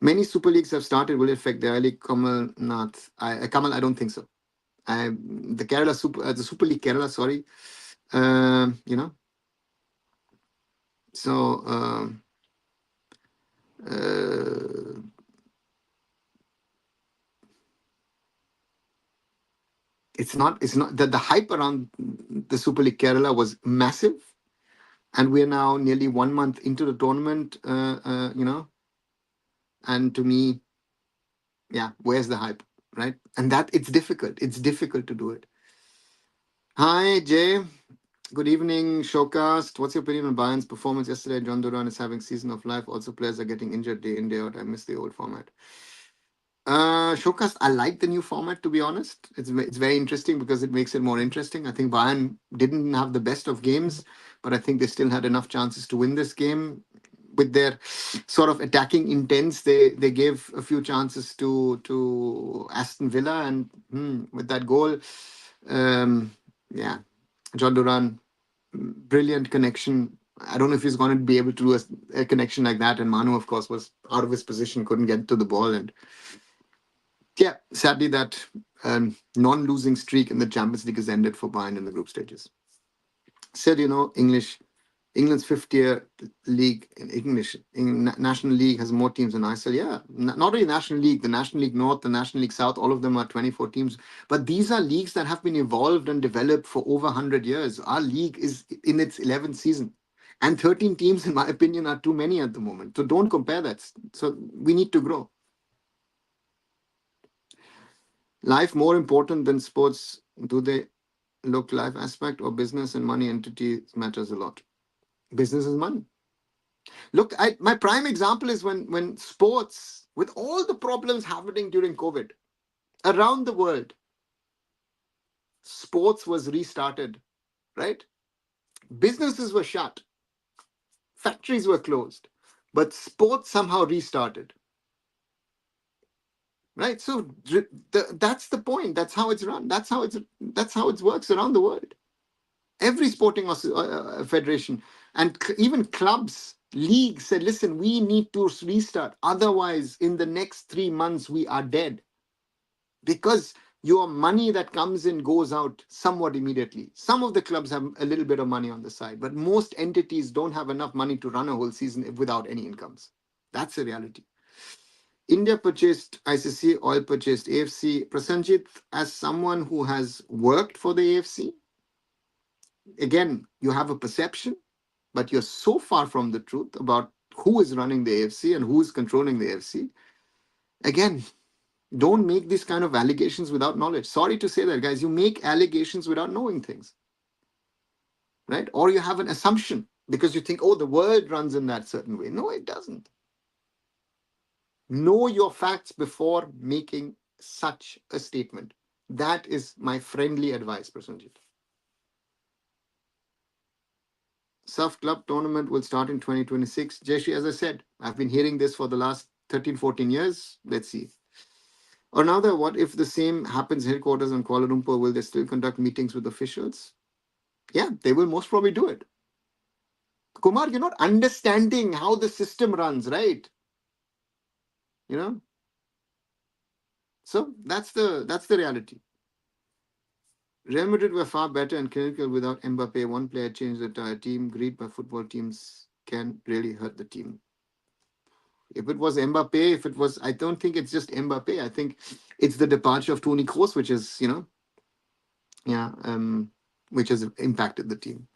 Many Super Leagues have started. Will it affect the early Kamal Nath? Kamal, I don't think so. The Kerala Super, the Super League Kerala, sorry. You know, so uh, it's not that the hype around the Super League Kerala was massive, and we're now nearly 1 month into the tournament. And to me, yeah, where's the hype, right? And that it's difficult. It's difficult to do it. Hi, Jay. Good evening, Showcast. What's your opinion on Bayern's performance yesterday? John Duran is having season of life. Also, players are getting injured day in, day out. I miss the old format. Showcast, I like the new format, to be honest. It's very interesting because it makes it more interesting. I think Bayern didn't have the best of games, but I think they still had enough chances to win this game. With their sort of attacking intents, they gave a few chances to Aston Villa, and with that goal, um, yeah, John Duran, brilliant connection. I don't know if he's going to be able to do a connection like that. And Manu, of course, was out of his position, couldn't get to the ball, and yeah, sadly, that non-losing streak in the Champions League has ended for Bayern in the group stages. Said, England's fifth-year league in English National League has more teams than ISL. Yeah, not only National League, the National League North, the National League South, all of them are 24 teams. But these are leagues that have been evolved and developed for over 100 years. Our league is in its 11th season. And 13 teams, in my opinion, are too many at the moment. So don't compare that. So we need to grow. Life more important than sports? Do they look life aspect or business and money entity matters a lot? Business is money. Look, my prime example is when sports, with all the problems happening during COVID around the world, sports was restarted, right? Businesses were shut, factories were closed, but sports somehow restarted, right? So that's the point. That's how it's run. That's how it works around the world. Every sporting federation and even clubs, leagues said, listen, we need to restart. Otherwise, in the next 3 months, we are dead. Because your money that comes in goes out somewhat immediately. Some of the clubs have a little bit of money on the side, but most entities don't have enough money to run a whole season without any incomes. That's the reality. India purchased ICC, oil purchased AFC. Prasanjit, as someone who has worked for the AFC, again, you have a perception, but you're so far from the truth about who is running the AFC and who is controlling the AFC. Again, don't make these kind of allegations without knowledge. Sorry to say that, guys. You make allegations without knowing things, right? Or you have an assumption because you think, oh, the world runs in that certain way. No, it doesn't. Know your facts before making such a statement. That is my friendly advice, Prasanjit. SUF Club tournament will start in 2026. Jashi, as I said, I've been hearing this for the last 13, 14 years. Let's see. Or now that what if the same happens headquarters in Kuala Lumpur, will they still conduct meetings with officials? Yeah, they will most probably do it. Kumar, you're not understanding how the system runs, right? So that's the reality. Real Madrid were far better and clinical without Mbappe. One player changed the entire team. Greed by football teams can really hurt the team. If it was Mbappe, I don't think it's just Mbappe. I think it's the departure of Toni Kroos, which is, which has impacted the team.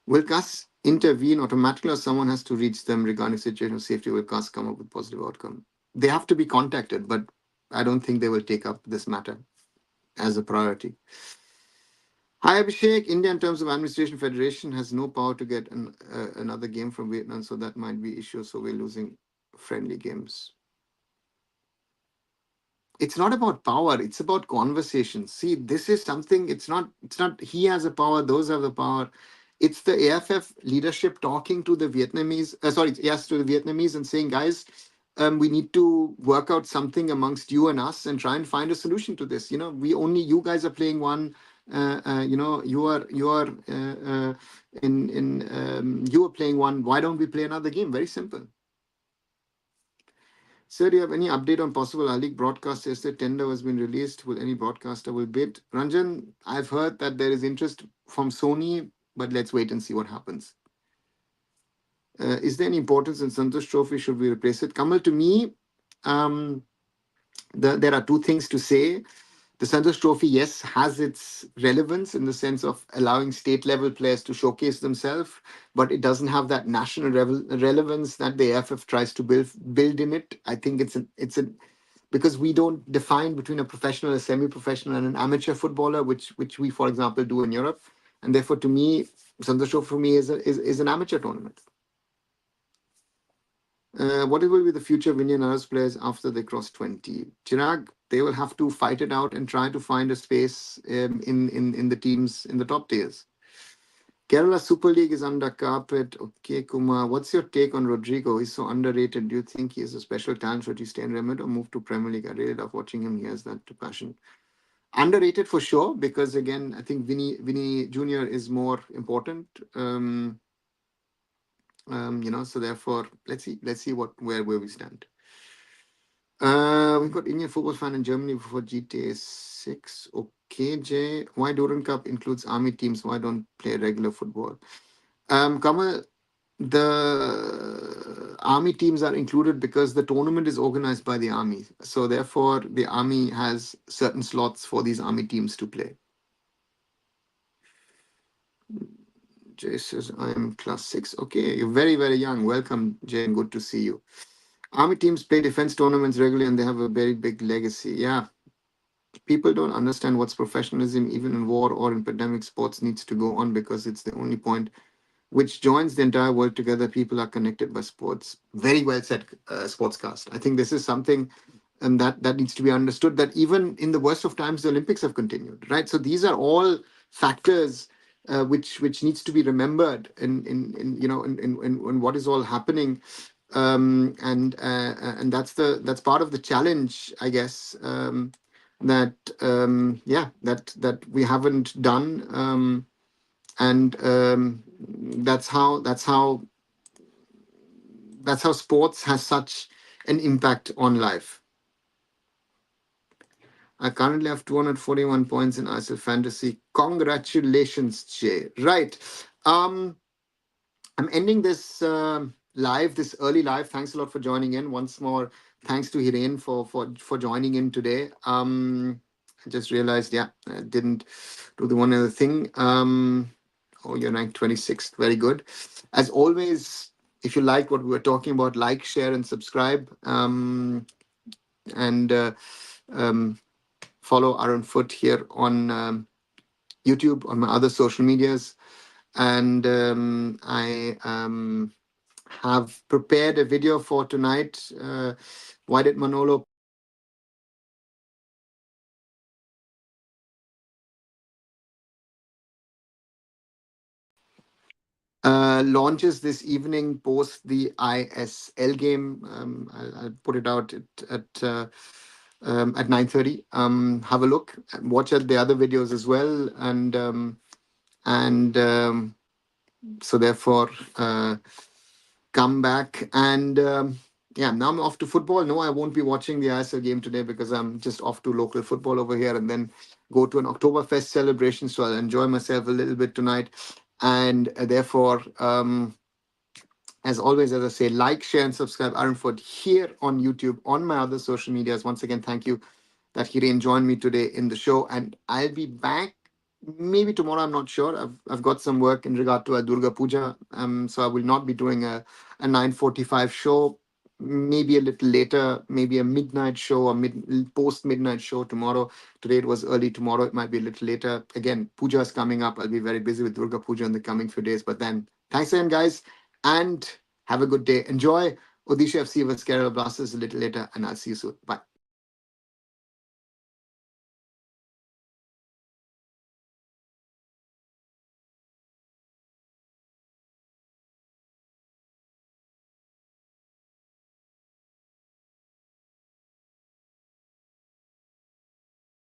Will CAS intervene automatically, or someone has to reach them regarding situation of safety? Will CAS come up with positive outcome? They have to be contacted, but I don't think they will take up this matter as a priority. Hi Abhishek, India in terms of administration federation has no power to get another game from Vietnam, so that might be issue. So we're losing friendly games. It's not about power, it's about conversation. See, this is something, it's not he has a power, those have the power. It's the AFF leadership talking to the Vietnamese, to the Vietnamese and saying, guys, we need to work out something amongst you and us and try and find a solution to this. You guys are playing one. You are playing one. Why don't we play another game? Very simple. Sir, do you have any update on possible I-League broadcast? Yesterday, tender has been released. Will any broadcaster will bid? Ranjan, I've heard that there is interest from Sony, but let's wait and see what happens. Is there any importance in Santosh Trophy? Should we replace it? Kamal, to me, there are two things to say. The Santosh Trophy, yes, has its relevance in the sense of allowing state-level players to showcase themselves, but it doesn't have that national relevance that the AIFF tries to build in it. I think it's a because we don't define between a professional, a semi-professional, and an amateur footballer, which we, for example, do in Europe, and therefore, to me, Santosh Trophy for me is an amateur tournament. What will be the future of Indian Arrows players after they cross 20? Chirag, they will have to fight it out and try to find a space in the teams in the top tiers. Kerala Super League is under carpet. Okay, Kumar, what's your take on Rodrigo? He's so underrated. Do you think he is a special talent? Should he stay in Remit or move to Premier League? I really love watching him. He has that passion. Underrated for sure, because again, I think Vinny Jr. is more important. So therefore, let's see where we stand. We've got Indian football fan in Germany for GTA 6. Okay, Jay. Why Duran Cup includes army teams? Why don't play regular football? Kamal, the army teams are included because the tournament is organized by the army. So therefore, the army has certain slots for these army teams to play. Jay says, I am class 6. Okay, you're very, very young. Welcome, Jay, and good to see you. Army teams play defense tournaments regularly and they have a very big legacy. Yeah. People don't understand what's professionalism, even in war or in pandemic. Sports needs to go on because it's the only point which joins the entire world together. People are connected by sports. Very well said, Sportscast. I think this is something that needs to be understood, that even in the worst of times, the Olympics have continued, right? So these are all factors which needs to be remembered in what is all happening. And that's part of the challenge, I guess, that we haven't done, and that's how sports has such an impact on life. I currently have 241 points in ISL Fantasy. Congratulations, Jay. Right. I'm ending this live, this early live. Thanks a lot for joining in. Once more, thanks to Hiren for joining in today. I just realized, I didn't do the one other thing. You're ranked 26th. Very good. As always, if you like what we were talking about, like, share, and subscribe. And follow arunfoot here on YouTube, on my other social medias. And I have prepared a video for tonight. Why did Manolo launches this evening post the ISL game. I'll put it out at 9:30. Have a look, watch at the other videos as well, and so therefore come back and now I'm off to football. No, I won't be watching the ISL game today because I'm just off to local football over here, and then go to an Oktoberfest celebration. So I'll enjoy myself a little bit tonight, and therefore, as always, as I say, like, share, and subscribe arunfoot here on YouTube, on my other social medias. Once again, thank you that Hiren joined me today in the show, and I'll be back maybe tomorrow. I'm not sure. I've got some work in regard to a Durga Puja, so I will not be doing a 9:45 show. Maybe a little later, maybe a midnight show or post midnight show tomorrow. Today it was early. Tomorrow it might be a little later. Again, Puja is coming up. I'll be very busy with Durga Puja in the coming few days. But then, thanks again, guys, and have a good day. Enjoy Odisha FC vs Kerala Blasters a little later, and I'll see you soon. Bye.